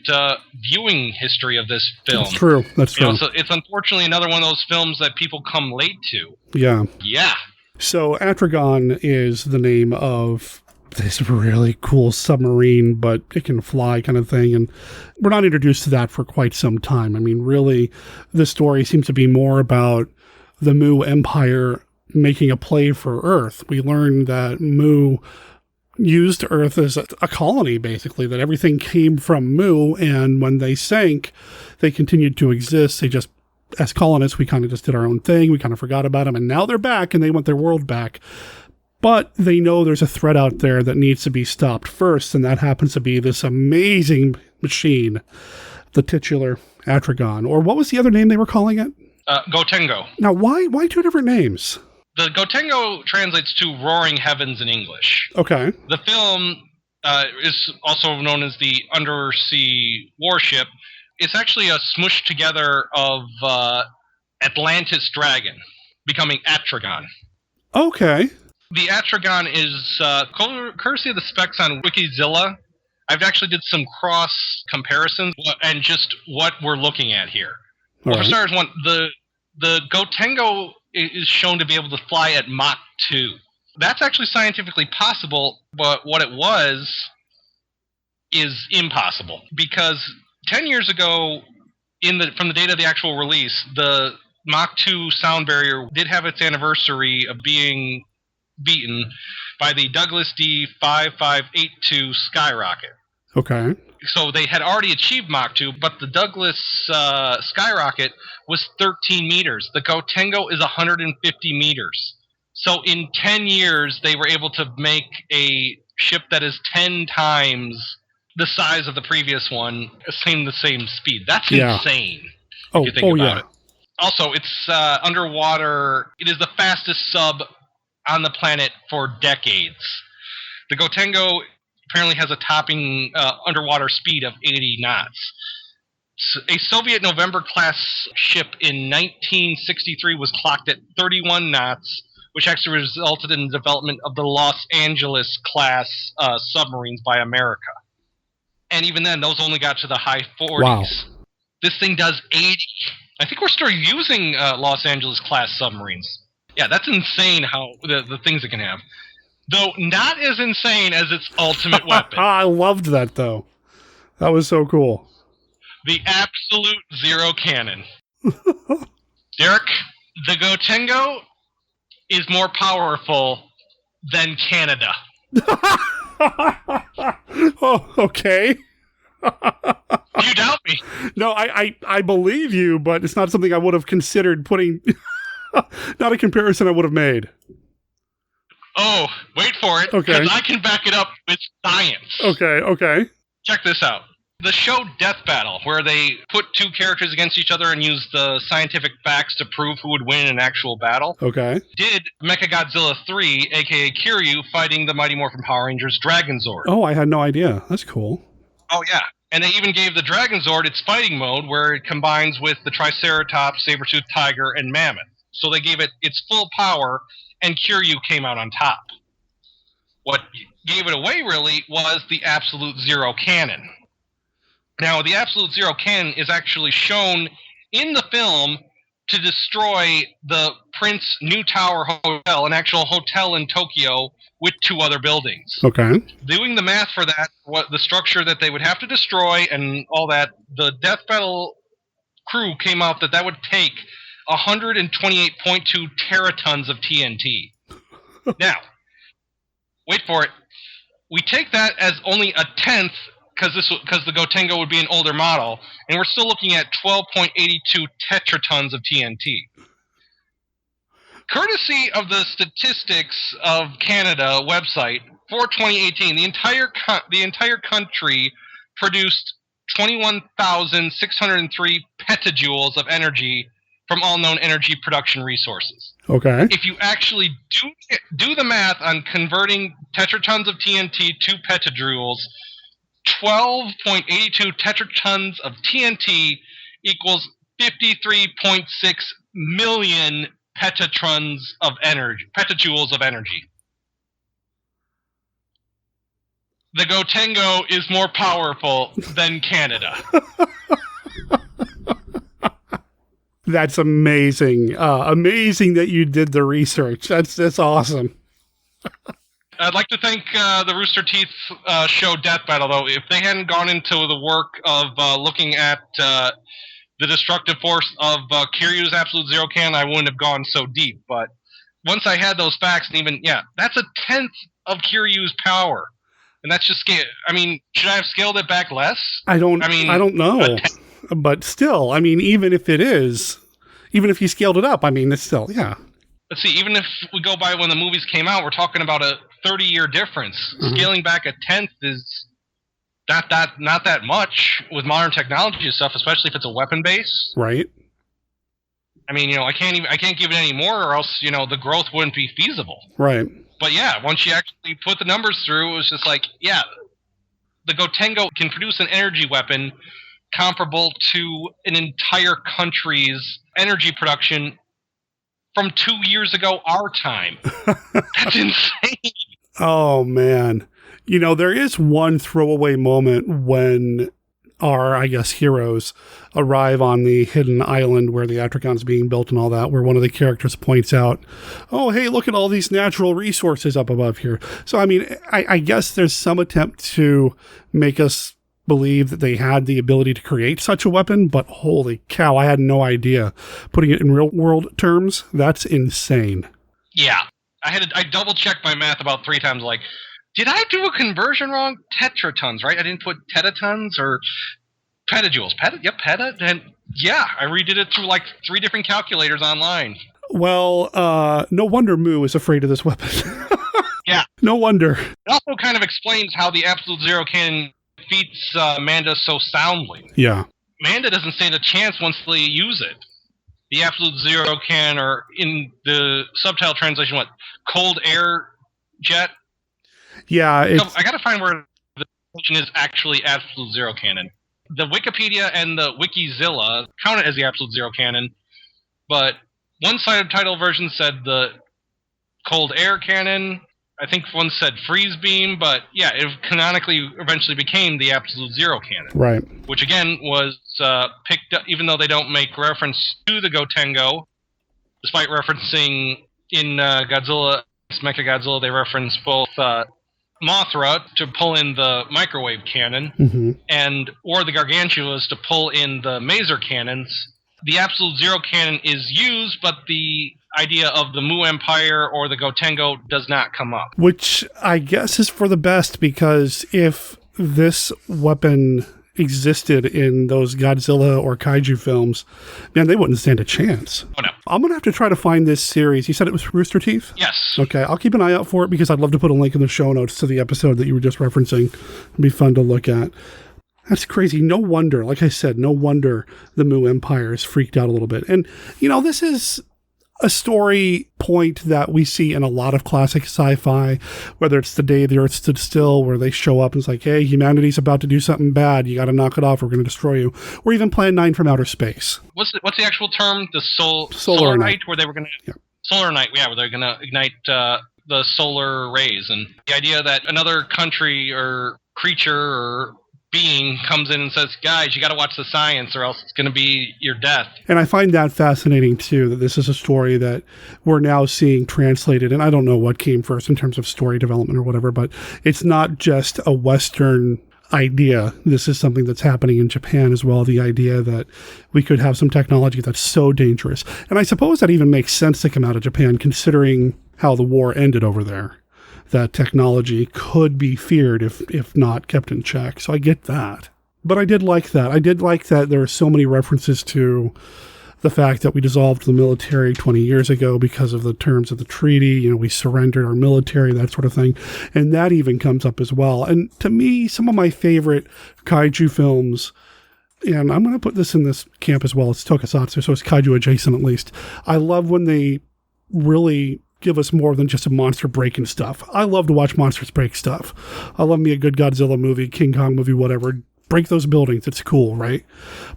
viewing history of this film. That's true. That's true. So it's unfortunately another one of those films that people come late to. Yeah. Yeah. So Atragon is the name of this really cool submarine, but it can fly kind of thing, and we're not introduced to that for quite some time. I mean, really, the story seems to be more about the Mu Empire making a play for Earth. We learned that Mu used Earth as a colony, basically, that everything came from Mu, and when they sank, they continued to exist. They just, as colonists, we kind of just did our own thing. We kind of forgot about them, and now they're back, and they want their world back. But they know there's a threat out there that needs to be stopped first, and that happens to be this amazing machine, the titular Atragon. Or what was the other name they were calling it? Gotengo. Now, why two different names? The Gotengo translates to Roaring Heavens in English. Okay. The film is also known as the Undersea Warship. It's actually a smushed together of Atlantis Dragon, becoming Atragon. Okay. The Atragon is courtesy of the specs on Wikizilla. I've actually did some cross comparisons and just what we're looking at here. Well, for starters, the Gotengo is shown to be able to fly at Mach 2. That's actually scientifically possible, but what it was is impossible. Because 10 years ago, from the date of the actual release, the Mach 2 sound barrier did have its anniversary of being beaten by the Douglas D-5582 Skyrocket. Okay. So they had already achieved Mach 2, but the Douglas Skyrocket was 13 meters. The Gotengo is 150 meters. So in 10 years, they were able to make a ship that is 10 times the size of the previous one, the same speed. That's insane. If you think about it. Also, it's underwater. It is the fastest sub on the planet for decades. The Gotengo apparently has a topping underwater speed of 80 knots. A Soviet November-class ship in 1963 was clocked at 31 knots, which actually resulted in the development of the Los Angeles-class submarines by America. And even then, those only got to the high 40s. Wow. This thing does 80. I think we're still using Los Angeles-class submarines. Yeah, that's insane how the things it can have. Though not as insane as its ultimate weapon. I loved that, though. That was so cool. The absolute zero cannon. Derek, the Gotengo is more powerful than Canada. Oh, okay. You doubt me? No, I believe you, but it's not something I would have considered putting... Not a comparison I would have made. Oh, wait for it. Okay. Because I can back it up with science. Okay. Check this out. The show Death Battle, where they put two characters against each other and use the scientific facts to prove who would win an actual battle, okay, did Mechagodzilla 3, a.k.a. Kiryu, fighting the Mighty Morphin Power Rangers Dragonzord. Oh, I had no idea. That's cool. Oh, yeah. And they even gave the Dragonzord its fighting mode, where it combines with the Triceratops, Saber-toothed Tiger, and Mammoth. So they gave it its full power, and Kiryu came out on top. What gave it away, really, was the Absolute Zero cannon. Now, the Absolute Zero cannon is actually shown in the film to destroy the Prince New Tower Hotel, an actual hotel in Tokyo with 2 other buildings. Okay. Doing the math for that, what the structure that they would have to destroy and all that, the Death Battle crew came out that would take 128.2 teratons of TNT. Now, wait for it. We take that as only a tenth, because the Gotengo would be an older model, and we're still looking at 12.82 tetratons of TNT. Courtesy of the Statistics of Canada website, for 2018, the entire country produced 21,603 petajoules of energy from all known energy production resources. Okay. If you actually do the math on converting tetratons of TNT to petajoules, 12.82 tetratons of TNT equals 53.6 million petajoules of energy. The Gotengo is more powerful than Canada. That's amazing. Amazing that you did the research. That's awesome. I'd like to thank the Rooster Teeth show Death Battle, though. If they hadn't gone into the work of looking at the destructive force of Kiryu's Absolute Zero Cannon, I wouldn't have gone so deep. But once I had those facts, and even, that's a tenth of Kiryu's power. And that's just, I mean, should I have scaled it back less? I don't know. But still, I mean, even if you scaled it up, I mean, it's still, Let's see, even if we go by when the movies came out, we're talking about a 30-year difference. Mm-hmm. Scaling back a tenth is not that much with modern technology and stuff, especially if it's a weapon base. Right. I mean, I can't give it any more, or else, the growth wouldn't be feasible. Right. But once you actually put the numbers through, it was just like, the Gotengo can produce an energy weapon comparable to an entire country's energy production from 2 years ago, our time. That's insane. Oh, man. There is one throwaway moment when our, I guess, heroes arrive on the hidden island where the Atragon's being built and all that, where one of the characters points out, oh, hey, look at all these natural resources up above here. So, I mean, I guess there's some attempt to make us believe that they had the ability to create such a weapon, but holy cow, I had no idea. Putting it in real world terms, that's insane. Yeah. I double checked my math about 3 times, like, did I do a conversion wrong? Tetratons, right? I didn't put tetatons or petajoules. Peta? And I redid it through like 3 different calculators online. Well, no wonder Moo is afraid of this weapon. Yeah. No wonder. It also kind of explains how the Absolute Zero Cannon defeats Manda so soundly. Yeah. Manda doesn't stand a chance once they use it. The Absolute Zero Cannon, or in the subtitle translation, cold air jet? Yeah. I gotta find where the definition is actually Absolute Zero Cannon. The Wikipedia and the Wikizilla count it as the Absolute Zero Cannon, but one subtitle version said the cold air cannon. I think one said freeze beam, but it canonically eventually became the Absolute Zero Cannon. Right. Which again was picked up, even though they don't make reference to the Gotengo, despite referencing in Godzilla, Mechagodzilla, they reference both Mothra to pull in the microwave cannon, or the Gargantuas to pull in the maser cannons. The Absolute Zero Cannon is used, but the idea of the Mu Empire or the Gotengo does not come up. Which I guess is for the best, because if this weapon existed in those Godzilla or Kaiju films, man, they wouldn't stand a chance. Oh, no. I'm going to have to try to find this series. You said it was Rooster Teeth? Yes. Okay, I'll keep an eye out for it, because I'd love to put a link in the show notes to the episode that you were just referencing. It'd be fun to look at. That's crazy. No wonder, like I said, no wonder the Mu Empire is freaked out a little bit. And, this is a story point that we see in a lot of classic sci-fi, whether it's The Day the Earth Stood Still, where they show up and it's like, hey, humanity's about to do something bad. You got to knock it off. We're going to destroy you. Or even Plan 9 from Outer Space. What's the actual term? The Solar Night, where they were going to... Yeah. Solar Night, where they're going to ignite the solar rays, and the idea that another country or creature or being comes in and says, guys, you got to watch the science or else it's going to be your death. And I find that fascinating, too, that this is a story that we're now seeing translated. And I don't know what came first in terms of story development or whatever, but it's not just a Western idea. This is something that's happening in Japan as well, the idea that we could have some technology that's so dangerous. And I suppose that even makes sense to come out of Japan, considering how the war ended over there. That technology could be feared if not kept in check. So I get that. But I did like that. I did like that there are so many references to the fact that we dissolved the military 20 years ago because of the terms of the treaty. We surrendered our military, that sort of thing. And that even comes up as well. And to me, some of my favorite kaiju films, and I'm going to put this in this camp as well, it's tokusatsu, so it's kaiju adjacent at least. I love when they really give us more than just a monster breaking stuff. I love to watch monsters break stuff. I love me a good Godzilla movie, King Kong movie, whatever. Break those buildings. It's cool, right?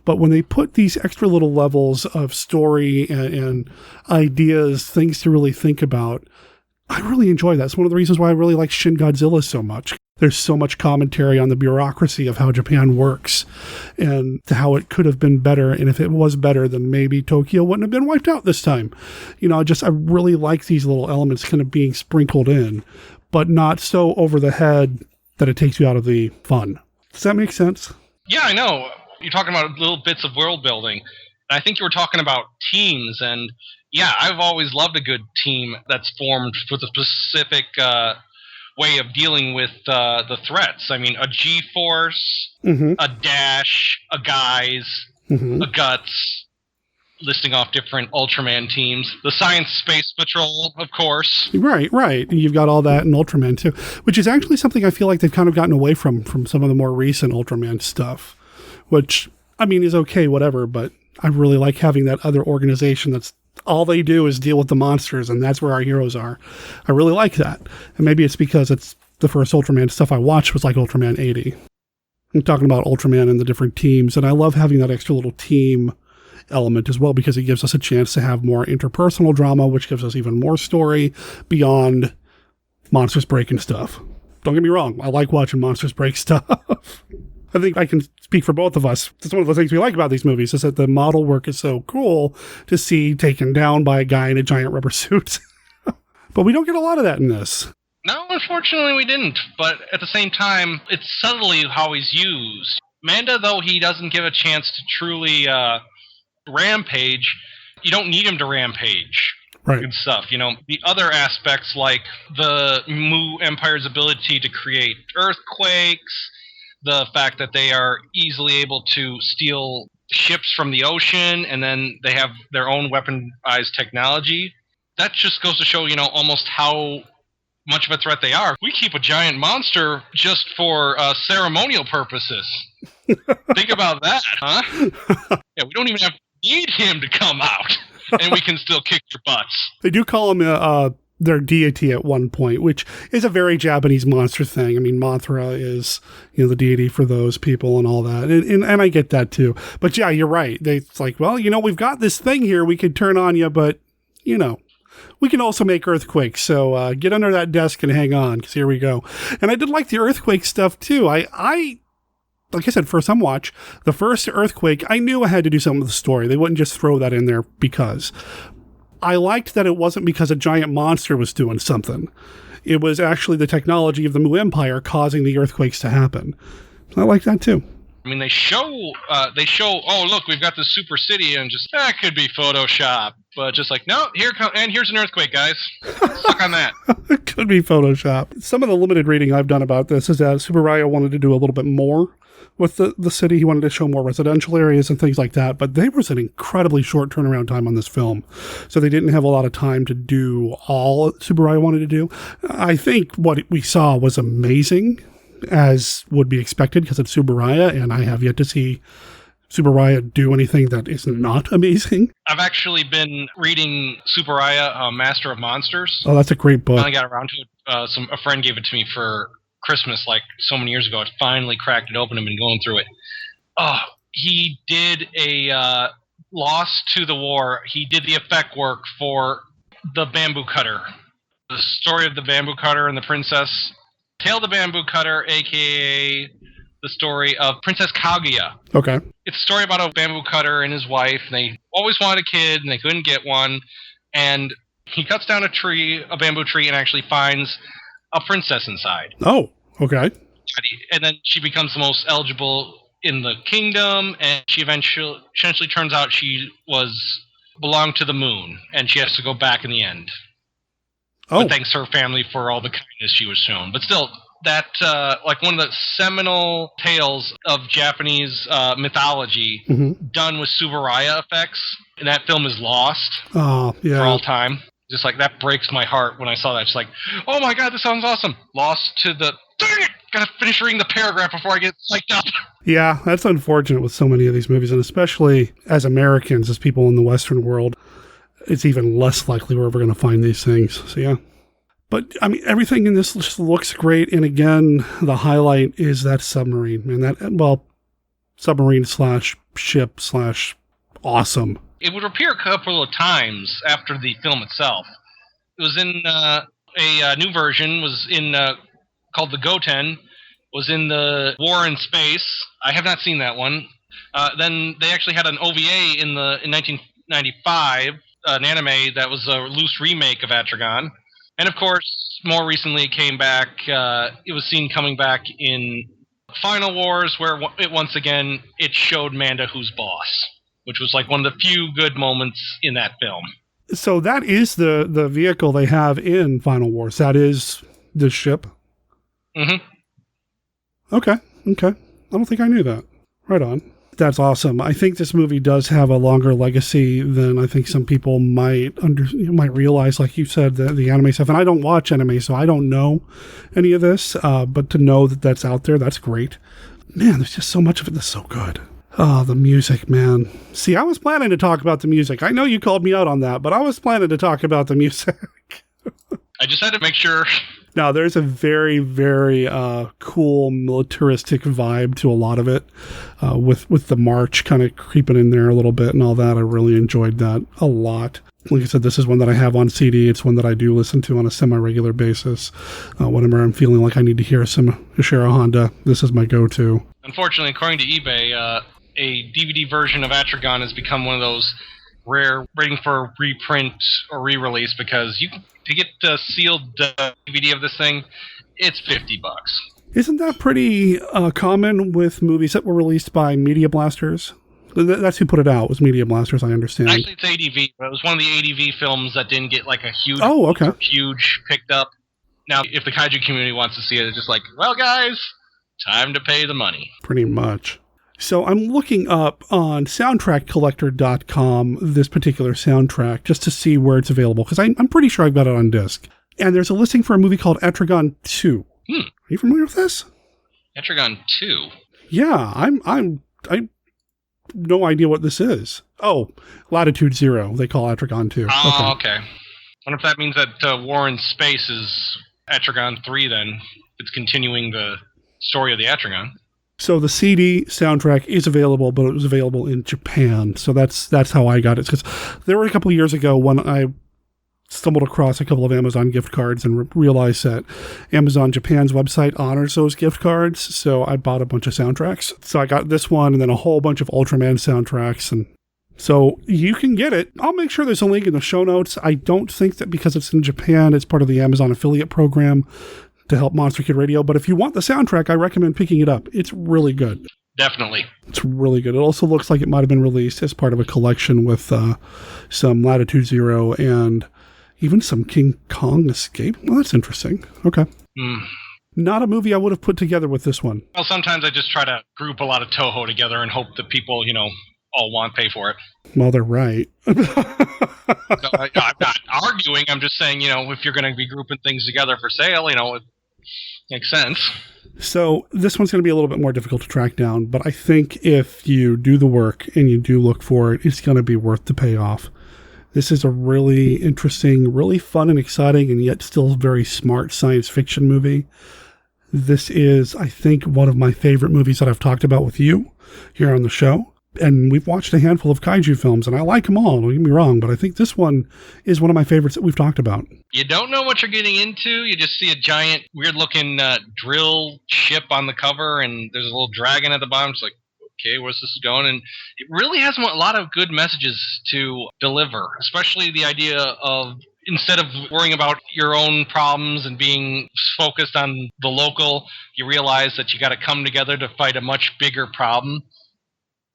But when they put these extra little levels of story and ideas, things to really think about, I really enjoy that. It's one of the reasons why I really like Shin Godzilla so much. There's so much commentary on the bureaucracy of how Japan works and how it could have been better. And if it was better, then maybe Tokyo wouldn't have been wiped out this time. I really like these little elements kind of being sprinkled in, but not so over the head that it takes you out of the fun. Does that make sense? Yeah, I know. You're talking about little bits of world building. I think you were talking about teams, and yeah, I've always loved a good team that's formed for the specific way of dealing with the threats. I mean, a G-Force, a Dash, a Guys, a Guts, listing off different Ultraman teams. The Science Space Patrol, of course. Right. And you've got all that in Ultraman, too, which is actually something I feel like they've kind of gotten away from some of the more recent Ultraman stuff, which, I mean, is okay, whatever, but I really like having that other organization that's all they do is deal with the monsters, and that's where our heroes are. I really like that. And maybe it's because it's the first Ultraman stuff I watched was like Ultraman 80. I'm talking about Ultraman and the different teams, and I love having that extra little team element as well because it gives us a chance to have more interpersonal drama, which gives us even more story beyond monsters breaking stuff. Don't get me wrong, I like watching monsters break stuff. I think I can speak for both of us. That's one of the things we like about these movies is that the model work is so cool to see taken down by a guy in a giant rubber suit. But we don't get a lot of that in this. No, unfortunately we didn't. But at the same time, it's subtly how he's used. Manda, though he doesn't give a chance to truly rampage, you don't need him to rampage. Right. Good stuff. The other aspects like the Mu Empire's ability to create earthquakes, the fact that they are easily able to steal ships from the ocean, and then they have their own weaponized technology. That just goes to show, almost how much of a threat they are. We keep a giant monster just for ceremonial purposes. Think about that, huh? Yeah, we don't even need him to come out, and we can still kick your butts. They do call him their deity at one point, which is a very Japanese monster thing. I mean, Mothra is, the deity for those people and all that. And I get that too. But yeah, you're right. It's like, well, we've got this thing here we could turn on you, but, we can also make earthquakes. So get under that desk and hang on, because here we go. And I did like the earthquake stuff too. Like I said, for some watch, the first earthquake, I knew I had to do something with the story. They wouldn't just throw that in there because. I liked that it wasn't because a giant monster was doing something. It was actually the technology of the Mu Empire causing the earthquakes to happen. I like that too. I mean, they show, oh, look, we've got this super city, and just, that could be Photoshop. But just like, no, here's an earthquake, guys. Suck on that. It could be Photoshop. Some of the limited reading I've done about this is that Tsuburaya wanted to do a little bit more with the city. He wanted to show more residential areas and things like that, but there was an incredibly short turnaround time on this film, so they didn't have a lot of time to do all Tsuburaya wanted to do. I think what we saw was amazing, as would be expected, because it's Tsuburaya, and I have yet to see Tsuburaya do anything that is not amazing. I've actually been reading Tsuburaya, Master of Monsters. Oh, that's a great book. I got around to it. A friend gave it to me for Christmas like so many years ago. I finally cracked it open and been going through it. He did a Lost to the War. He did the effect work for the bamboo cutter. The story of the bamboo cutter and the princess. Tale of the Bamboo Cutter, a.k.a. the story of Princess Kaguya. Okay. It's a story about a bamboo cutter and his wife. And they always wanted a kid, and they couldn't get one. And he cuts down a bamboo tree, and actually finds a princess inside. Oh, okay. And then she becomes the most eligible in the kingdom, and she eventually turns out she belonged to the moon, and she has to go back in the end. Oh. But thanks to her family for all the kindness she was shown. But still, that like one of the seminal tales of Japanese mythology done with Tsuburaya effects, and that film is lost for all time. Just like that breaks my heart when I saw that. It's like, oh my god, this sounds awesome. Lost to the dang it! Gotta finish reading the paragraph before I get psyched up. Yeah, that's unfortunate with so many of these movies, and especially as Americans, as people in the Western world, it's even less likely we're ever going to find these things. So yeah. But I mean, everything in this just looks great, and again, the highlight is that submarine, and submarine / ship / awesome. It would appear a couple of times after the film itself. It was in a new version, called the Goten, was in the War in Space. I have not seen that one. Then they actually had an OVA in 1995, an anime that was a loose remake of Atragon. And of course, more recently it came back, it was seen coming back in Final Wars, where once again it showed Manda who's boss, which was like one of the few good moments in that film. So that is the vehicle they have in Final Wars. That is the ship? Mm-hmm. Okay. I don't think I knew that. Right on. That's awesome. I think this movie does have a longer legacy than I think some people might realize, like you said, the anime stuff. And I don't watch anime, so I don't know any of this. But to know that that's out there, that's great. Man, there's just so much of it that's so good. Oh, the music, man. See, I was planning to talk about the music. I know you called me out on that, but I was planning to talk about the music. I just had to make sure. Now, there's a very, very cool militaristic vibe to a lot of it, with the march kind of creeping in there a little bit and all that. I really enjoyed that a lot. Like I said, this is one that I have on CD. It's one that I do listen to on a semi-regular basis. Whenever I'm feeling like I need to hear some Ishirō Honda, this is my go-to. Unfortunately, according to eBay, a DVD version of Atragon has become one of those rare, waiting for a reprint or re-release, because to get a sealed DVD of this thing, it's $50. Isn't that pretty common with movies that were released by Media Blasters? That's who put it out, was Media Blasters, I understand. Actually, it's ADV. It was one of the ADV films that didn't get like a huge, huge picked up. Now, if the kaiju community wants to see it, it's just like, well, guys, time to pay the money. Pretty much. So I'm looking up on soundtrackcollector.com this particular soundtrack just to see where it's available, because I'm pretty sure I've got it on disc. And there's a listing for a movie called Atragon 2. Are you familiar with this? Atragon 2? Yeah, I no idea what this is. Oh, Latitude Zero, they call Atragon 2. Oh, okay. I wonder if that means that War in Space is Atragon 3 then. It's continuing the story of the Atragon. So the CD soundtrack is available, but it was available in Japan. So that's how I got it. Because there were a couple of years ago when I stumbled across a couple of Amazon gift cards and realized that Amazon Japan's website honors those gift cards. So I bought a bunch of soundtracks. So I got this one and then a whole bunch of Ultraman soundtracks. And so you can get it. I'll make sure there's a link in the show notes. I don't think that because it's in Japan, it's part of the Amazon affiliate program to help Monster Kid Radio. But if you want the soundtrack, I recommend picking it up. It's really good. Definitely. It's really good. It also looks like it might have been released as part of a collection with some Latitude Zero and even some King Kong Escape. Well, that's interesting. Okay. Not a movie I would have put together with this one. Well, sometimes I just try to group a lot of Toho together and hope that people, all want to pay for it. Well, they're right. I'm not arguing. I'm just saying, if you're going to be grouping things together for sale, it makes sense. So this one's going to be a little bit more difficult to track down, but I think if you do the work and you do look for it, it's going to be worth the payoff. This is a really interesting, really fun and exciting, and yet still very smart science fiction movie. This is, I think, one of my favorite movies that I've talked about with you here on the show. And we've watched a handful of kaiju films, and I like them all, don't get me wrong, but I think this one is one of my favorites that we've talked about. You don't know what you're getting into. You just see a giant, weird-looking drill ship on the cover, and there's a little dragon at the bottom. It's like, okay, where's this going? And it really has a lot of good messages to deliver, especially the idea of instead of worrying about your own problems and being focused on the local, you realize that you got to come together to fight a much bigger problem.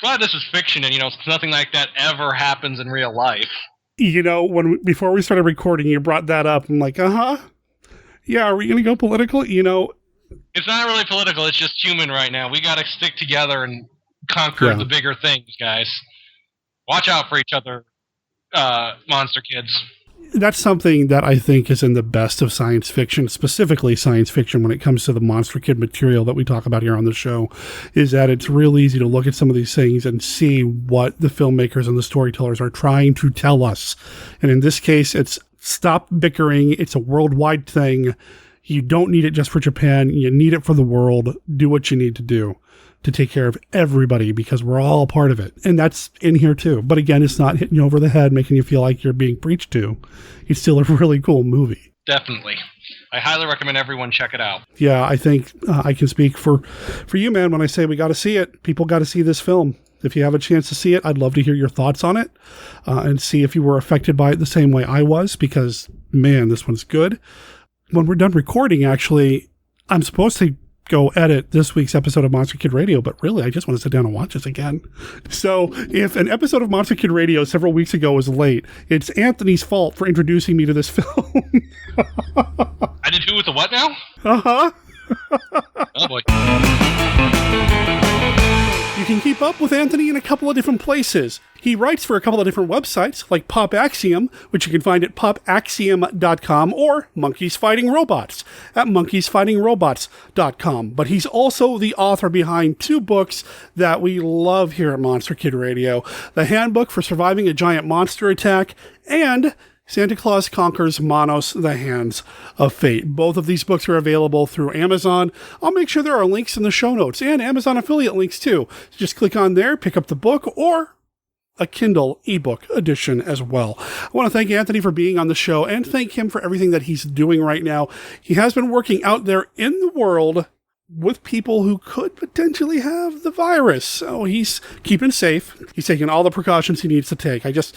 Well, this is fiction, and nothing like that ever happens in real life. Before we started recording, you brought that up. I'm like, yeah, are we going to go political? It's not really political. It's just human right now. We got to stick together and conquer the bigger things, guys. Watch out for each other, monster kids. That's something that I think is in the best of science fiction, specifically science fiction when it comes to the Monster Kid material that we talk about here on the show, is that it's real easy to look at some of these things and see what the filmmakers and the storytellers are trying to tell us. And in this case, it's stop bickering. It's a worldwide thing. You don't need it just for Japan. You need it for the world. Do what you need to do to take care of everybody, because we're all part of it. And that's in here too. But again, it's not hitting you over the head, making you feel like you're being preached to. It's still a really cool movie. Definitely. I highly recommend everyone check it out. Yeah, I think I can speak for you, man, when I say we got to see it. People got to see this film. If you have a chance to see it, I'd love to hear your thoughts on it and see if you were affected by it the same way I was, because, man, this one's good. When we're done recording, actually, I'm supposed to go edit this week's episode of Monster Kid Radio, but really, I just want to sit down and watch this again. So if an episode of Monster Kid Radio several weeks ago was late, it's Anthony's fault for introducing me to this film. I did who with the what now? Uh-huh. Oh, boy. You can keep up with Anthony in a couple of different places. He writes for a couple of different websites, like Pop Axiom, which you can find at popaxiom.com, or Monkeys Fighting Robots at monkeysfightingrobots.com. But he's also the author behind two books that we love here at Monster Kid Radio: The Handbook for Surviving a Giant Monster Attack and Santa Claus Conquers Monos, The Hands of Fate. Both of these books are available through Amazon. I'll make sure there are links in the show notes, and Amazon affiliate links too. So just click on there, pick up the book, or a Kindle ebook edition as well. I want to thank Anthony for being on the show and thank him for everything that he's doing right now. He has been working out there in the world with people who could potentially have the virus. So he's keeping safe. He's taking all the precautions he needs to take. I just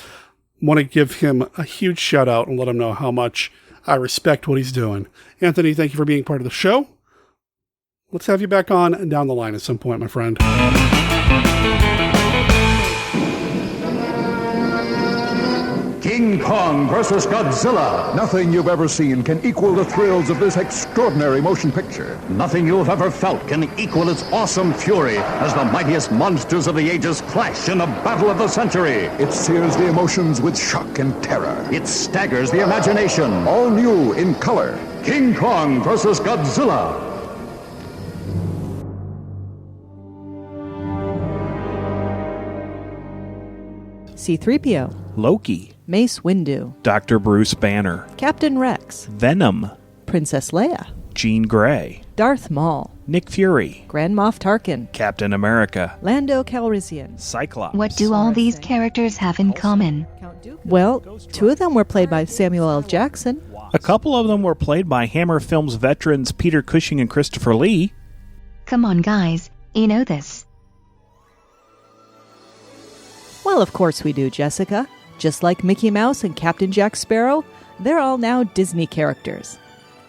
want to give him a huge shout out and let him know how much I respect what he's doing. Anthony, thank you for being part of the show. Let's have you back on down the line at some point, my friend. King Kong versus Godzilla. Nothing you've ever seen can equal the thrills of this extraordinary motion picture. Nothing you've ever felt can equal its awesome fury as the mightiest monsters of the ages clash in the battle of the century. It sears the emotions with shock and terror. It staggers the imagination. All new in color. King Kong versus Godzilla. C-3PO, Loki, Mace Windu, Dr. Bruce Banner, Captain Rex, Venom, Princess Leia, Jean Grey, Darth Maul, Nick Fury, Grand Moff Tarkin, Captain America, Lando Calrissian, Cyclops. What do all these characters have in common? Well, two of them were played by Samuel L. Jackson. A couple of them were played by Hammer Films veterans Peter Cushing and Christopher Lee. Come on, guys. You know this. Well, of course we do, Jessica. Just like Mickey Mouse and Captain Jack Sparrow, they're all now Disney characters.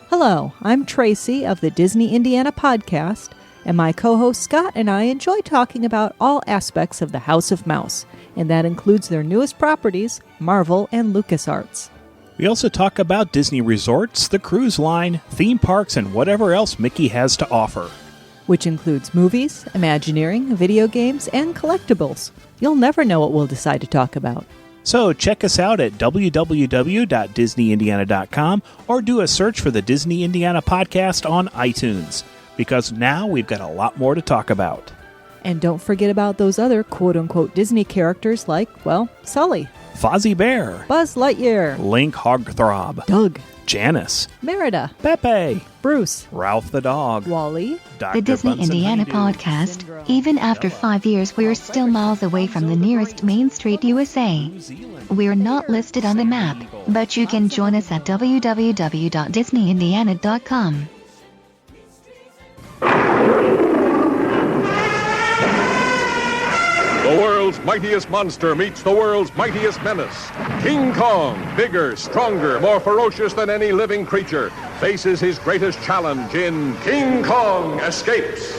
Hello, I'm Tracy of the Disney Indiana podcast, and my co-host Scott and I enjoy talking about all aspects of the House of Mouse, and that includes their newest properties, Marvel and LucasArts. We also talk about Disney resorts, the cruise line, theme parks, and whatever else Mickey has to offer. Which includes movies, Imagineering, video games, and collectibles. You'll never know what we'll decide to talk about. So check us out at www.disneyindiana.com or do a search for the Disney Indiana podcast on iTunes, because now we've got a lot more to talk about. And don't forget about those other quote-unquote Disney characters like, well, Sully. Fozzie Bear, Buzz Lightyear, Link Hogthrob, Doug, Janice, Merida, Pepe, Bruce, Ralph the Dog, Wally, Dr. The Disney Bunsen Indiana Honeydew, podcast. Even after 5 years, we're still miles away from the nearest Main Street, USA. We're not listed on the map, but you can join us at www.disneyindiana.com. The world's mightiest monster meets the world's mightiest menace. King Kong, bigger, stronger, more ferocious than any living creature, faces his greatest challenge in King Kong Escapes.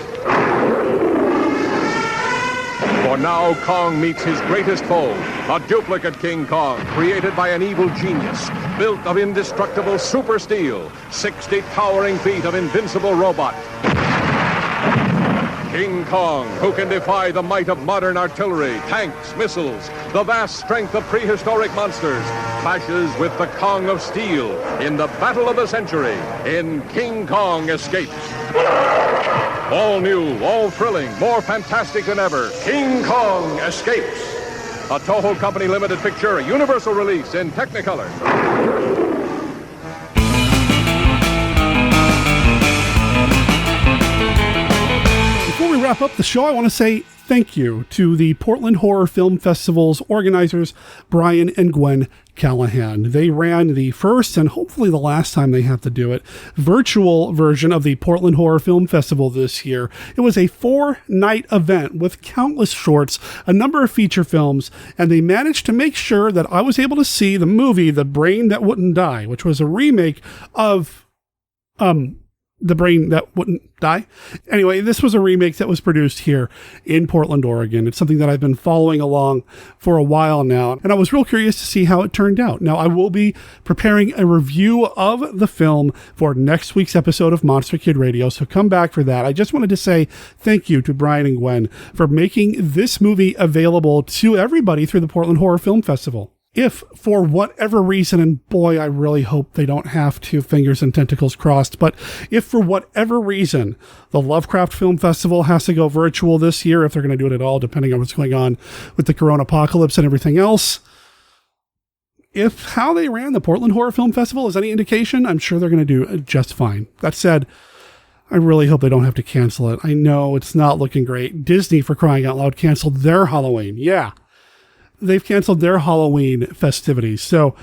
For now, Kong meets his greatest foe, a duplicate King Kong created by an evil genius, built of indestructible super steel, 60 towering feet of invincible robot. King Kong, who can defy the might of modern artillery, tanks, missiles, the vast strength of prehistoric monsters, clashes with the Kong of Steel in the battle of the century in King Kong Escapes. All new, all thrilling, more fantastic than ever, King Kong Escapes. A Toho Company limited picture, universal release in Technicolor. Before we wrap up the show, I want to say thank you to the Portland Horror Film Festival's organizers, Brian and Gwen Callahan. They ran the first and hopefully the last time they have to do it, virtual version of the Portland Horror Film Festival this year. It was a 4-night event with countless shorts, a number of feature films, and they managed to make sure that I was able to see the movie The Brain That Wouldn't Die, which was a remake of The Brain That Wouldn't Die. Anyway, this was a remake that was produced here in Portland, Oregon. It's something that I've been following along for a while now, and I was real curious to see how it turned out. Now, I will be preparing a review of the film for next week's episode of Monster Kid Radio, so come back for that. I just wanted to say thank you to Brian and Gwen for making this movie available to everybody through the Portland Horror Film Festival. If, for whatever reason, and boy, I really hope they don't have to, fingers and tentacles crossed, but if for whatever reason the Lovecraft Film Festival has to go virtual this year, if they're going to do it at all, depending on what's going on with the corona apocalypse and everything else, if how they ran the Portland Horror Film Festival is any indication, I'm sure they're going to do just fine. That said, I really hope they don't have to cancel it. I know it's not looking great. Disney, for crying out loud, canceled their Halloween. Yeah. They've canceled their Halloween festivities. So,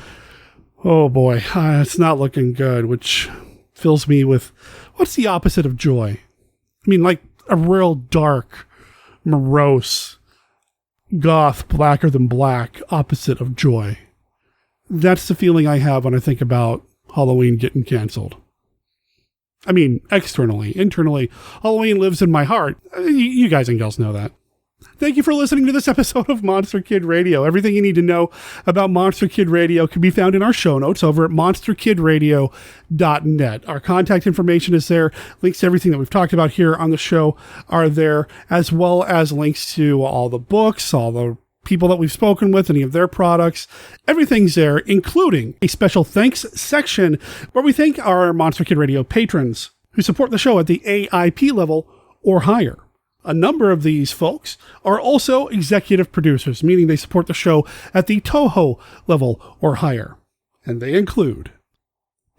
oh boy, it's not looking good, which fills me with, what's the opposite of joy? I mean, like a real dark, morose, goth, blacker than black opposite of joy. That's the feeling I have when I think about Halloween getting canceled. I mean, externally. Internally, Halloween lives in my heart. You guys and gals know that. Thank you for listening to this episode of Monster Kid Radio. Everything you need to know about Monster Kid Radio can be found in our show notes over at monsterkidradio.net. Our contact information is there. Links to everything that we've talked about here on the show are there, as well as links to all the books, all the people that we've spoken with, any of their products. Everything's there, including a special thanks section where we thank our Monster Kid Radio patrons who support the show at the AIP level or higher. A number of these folks are also executive producers, meaning they support the show at the Toho level or higher. And they include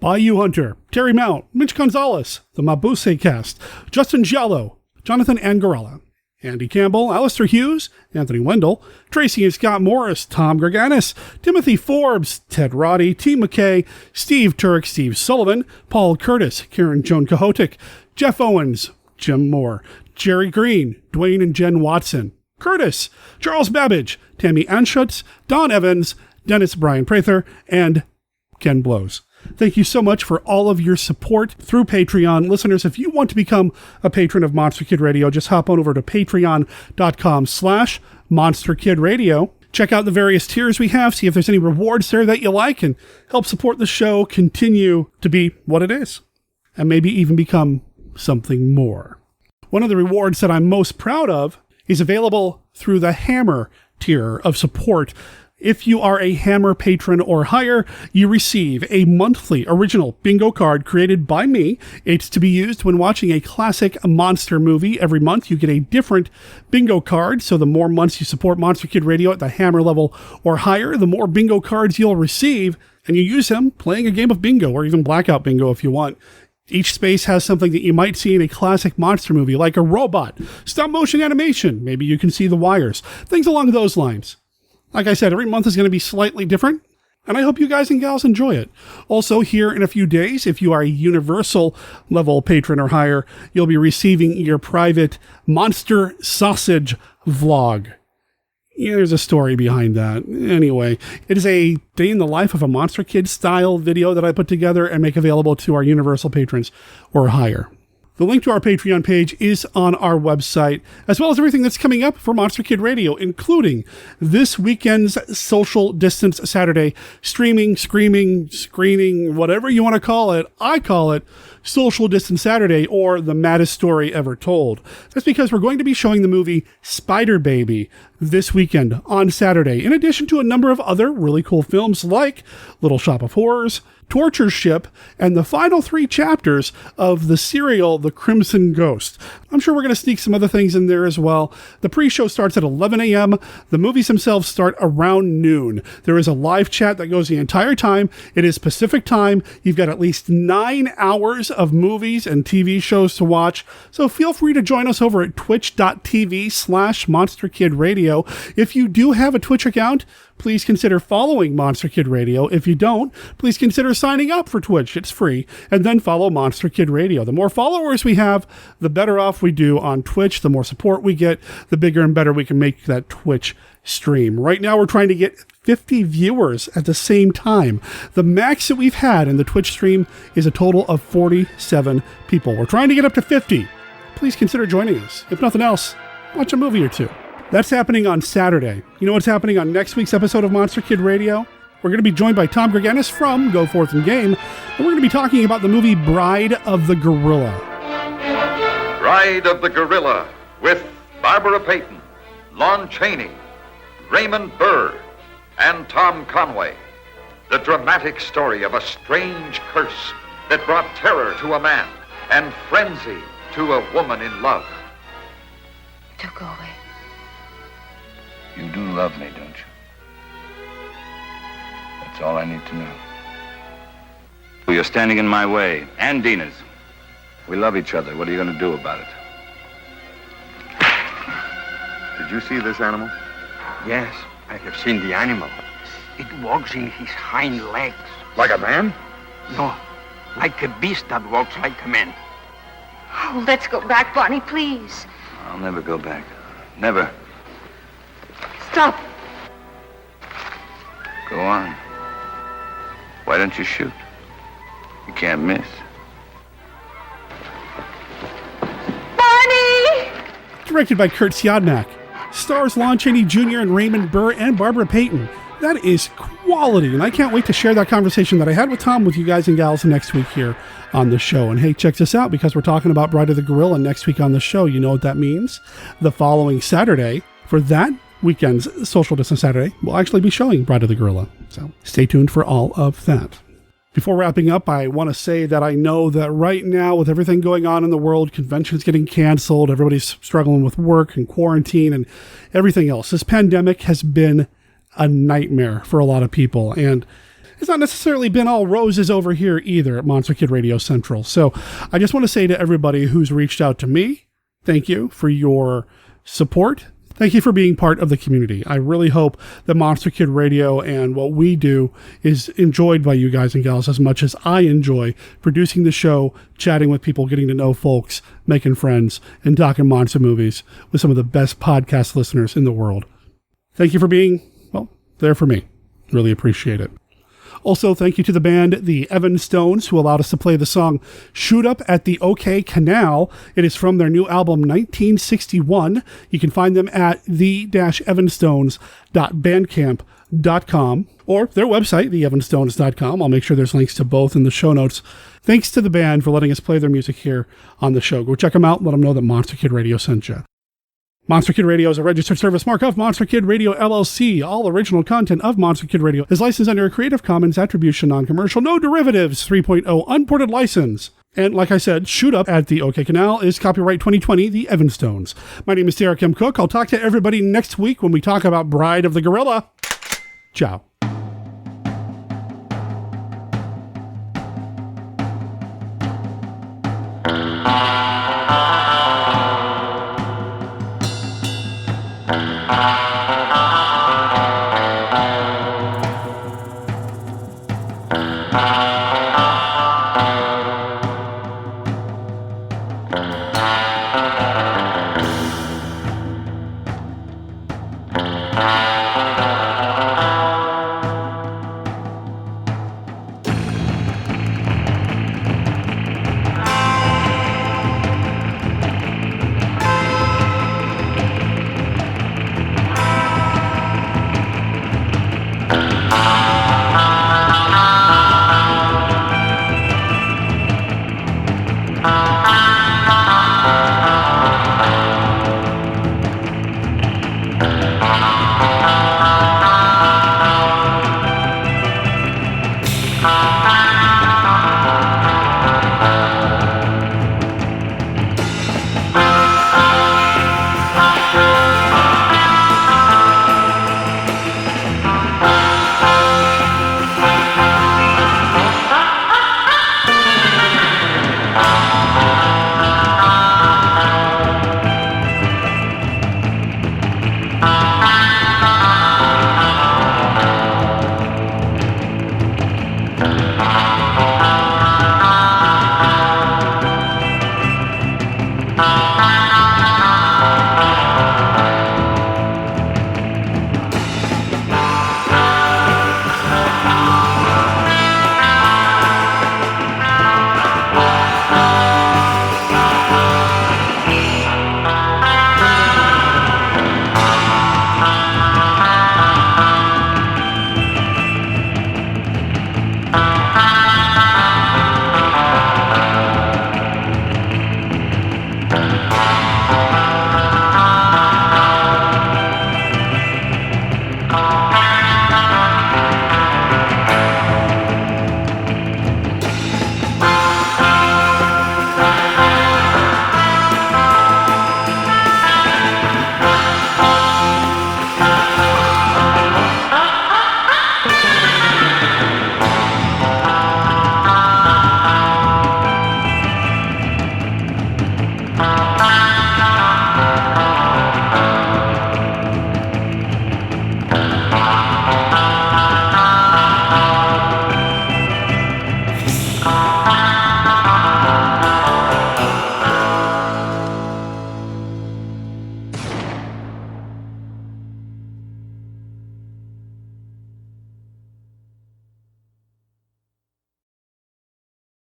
Bayou Hunter, Terry Mount, Mitch Gonzalez, the Mabuse Cast, Justin Giallo, Jonathan Angarella, Andy Campbell, Alistair Hughes, Anthony Wendel, Tracy and Scott Morris, Tom Gurganus, Timothy Forbes, Ted Roddy, T. McKay, Steve Turk, Steve Sullivan, Paul Curtis, Karen Joan Kahotic, Jeff Owens, Jim Moore, Jerry Green, Dwayne and Jen Watson, Curtis, Charles Babbage, Tammy Anschutz, Don Evans, Dennis Brian Prather, and Ken Blows. Thank you so much for all of your support through Patreon. Listeners, if you want to become a patron of Monster Kid Radio, just hop on over to patreon.com/Monster Kid Radio. Check out the various tiers we have, see if there's any rewards there that you like, and help support the show continue to be what it is, and maybe even become something more. One of the rewards that I'm most proud of is available through the Hammer tier of support. If you are a Hammer patron or higher, you receive a monthly original bingo card created by me. It's to be used when watching a classic monster movie. Every month you get a different bingo card, so the more months you support Monster Kid Radio at the Hammer level or higher, the more bingo cards you'll receive, and you use them playing a game of bingo or even blackout bingo if you want. Each space has something that you might see in a classic monster movie, like a robot, stop motion animation, maybe you can see the wires, things along those lines. Like I said, every month is going to be slightly different, and I hope you guys and gals enjoy it. Also, here in a few days, if you are a universal level patron or higher, you'll be receiving your private Monster Sausage vlog. Yeah, there's a story behind that. Anyway, it is a day in the life of a Monster Kid style video that I put together and make available to our universal patrons or higher. The link to our Patreon page is on our website, as well as everything that's coming up for Monster Kid Radio, including this weekend's Social Distance Saturday streaming, screaming, screening, whatever you want to call it. I call it Social Distance Saturday, or the maddest story ever told. That's because we're going to be showing the movie Spider Baby this weekend on Saturday, in addition to a number of other really cool films like Little Shop of Horrors, Torture Ship, and the final 3 chapters of the serial The Crimson Ghost. I'm sure we're going to sneak some other things in there as well. The pre-show starts at 11 a.m. The movies themselves start around noon. There is a live chat that goes the entire time. It is Pacific time. You've got at least 9 hours of movies and TV shows to watch, so feel free to join us over at twitch.tv/MonsterKidRadio. If you do have a Twitch account, please consider following Monster Kid Radio. If you don't, please consider signing up for Twitch. It's free. And then follow Monster Kid Radio. The more followers we have, the better off we do on Twitch. The more support we get, the bigger and better we can make that Twitch stream. Right now, we're trying to get 50 viewers at the same time. The max that we've had in the Twitch stream is a total of 47 people. We're trying to get up to 50. Please consider joining us. If nothing else, watch a movie or two. That's happening on Saturday. You know what's happening on next week's episode of Monster Kid Radio? We're going to be joined by Tom Gurganus from Go Forth and Game, and we're going to be talking about the movie Bride of the Gorilla. Bride of the Gorilla with Barbara Payton, Lon Chaney, Raymond Burr, and Tom Conway. The dramatic story of a strange curse that brought terror to a man and frenzy to a woman in love. Don't go away. You do love me, don't you? That's all I need to know. Well, you're standing in my way, and Dina's. We love each other. What are you going to do about it? Did you see this animal? Yes, I have seen the animal. It walks in his hind legs. Like a man? No, like a beast that walks like a man. Oh, let's go back, Barney, please. I'll never go back. Never. Stop. Go on. Why don't you shoot? You can't miss. Barney! Directed by Curt Siodmak. Stars Lon Chaney Jr. and Raymond Burr and Barbara Payton. That is quality, and I can't wait to share that conversation that I had with Tom with you guys and gals next week here on the show. And hey, check this out, because we're talking about Bride of the Gorilla next week on the show. You know what that means? The following Saturday, for that weekend's Social Distance Saturday, we'll actually be showing Bride of the Gorilla. So stay tuned for all of that. Before wrapping up, I want to say that I know that right now, with everything going on in the world, conventions getting canceled, everybody's struggling with work and quarantine and everything else. This pandemic has been a nightmare for a lot of people, and it's not necessarily been all roses over here either at Monster Kid Radio Central. So I just want to say to everybody who's reached out to me, thank you for your support. Thank you for being part of the community. I really hope that Monster Kid Radio and what we do is enjoyed by you guys and gals as much as I enjoy producing the show, chatting with people, getting to know folks, making friends, and talking monster movies with some of the best podcast listeners in the world. Thank you for being, well, there for me. Really appreciate it. Also, thank you to the band The Evanstones, who allowed us to play the song Shoot Up at the OK Canal. It is from their new album, 1961. You can find them at the-evanstones.bandcamp.com or their website, theevanstones.com. I'll make sure there's links to both in the show notes. Thanks to the band for letting us play their music here on the show. Go check them out. Let them know that Monster Kid Radio sent you. Monster Kid Radio is a registered service mark of Monster Kid Radio LLC. All original content of Monster Kid Radio is licensed under a Creative Commons Attribution Non-Commercial No Derivatives 3.0 Unported License. And like I said, Shoot Up at the OK Canal is copyright 2020, The Evanstones. My name is Derek M. Cook. I'll talk to everybody next week when we talk about Bride of the Gorilla. Ciao.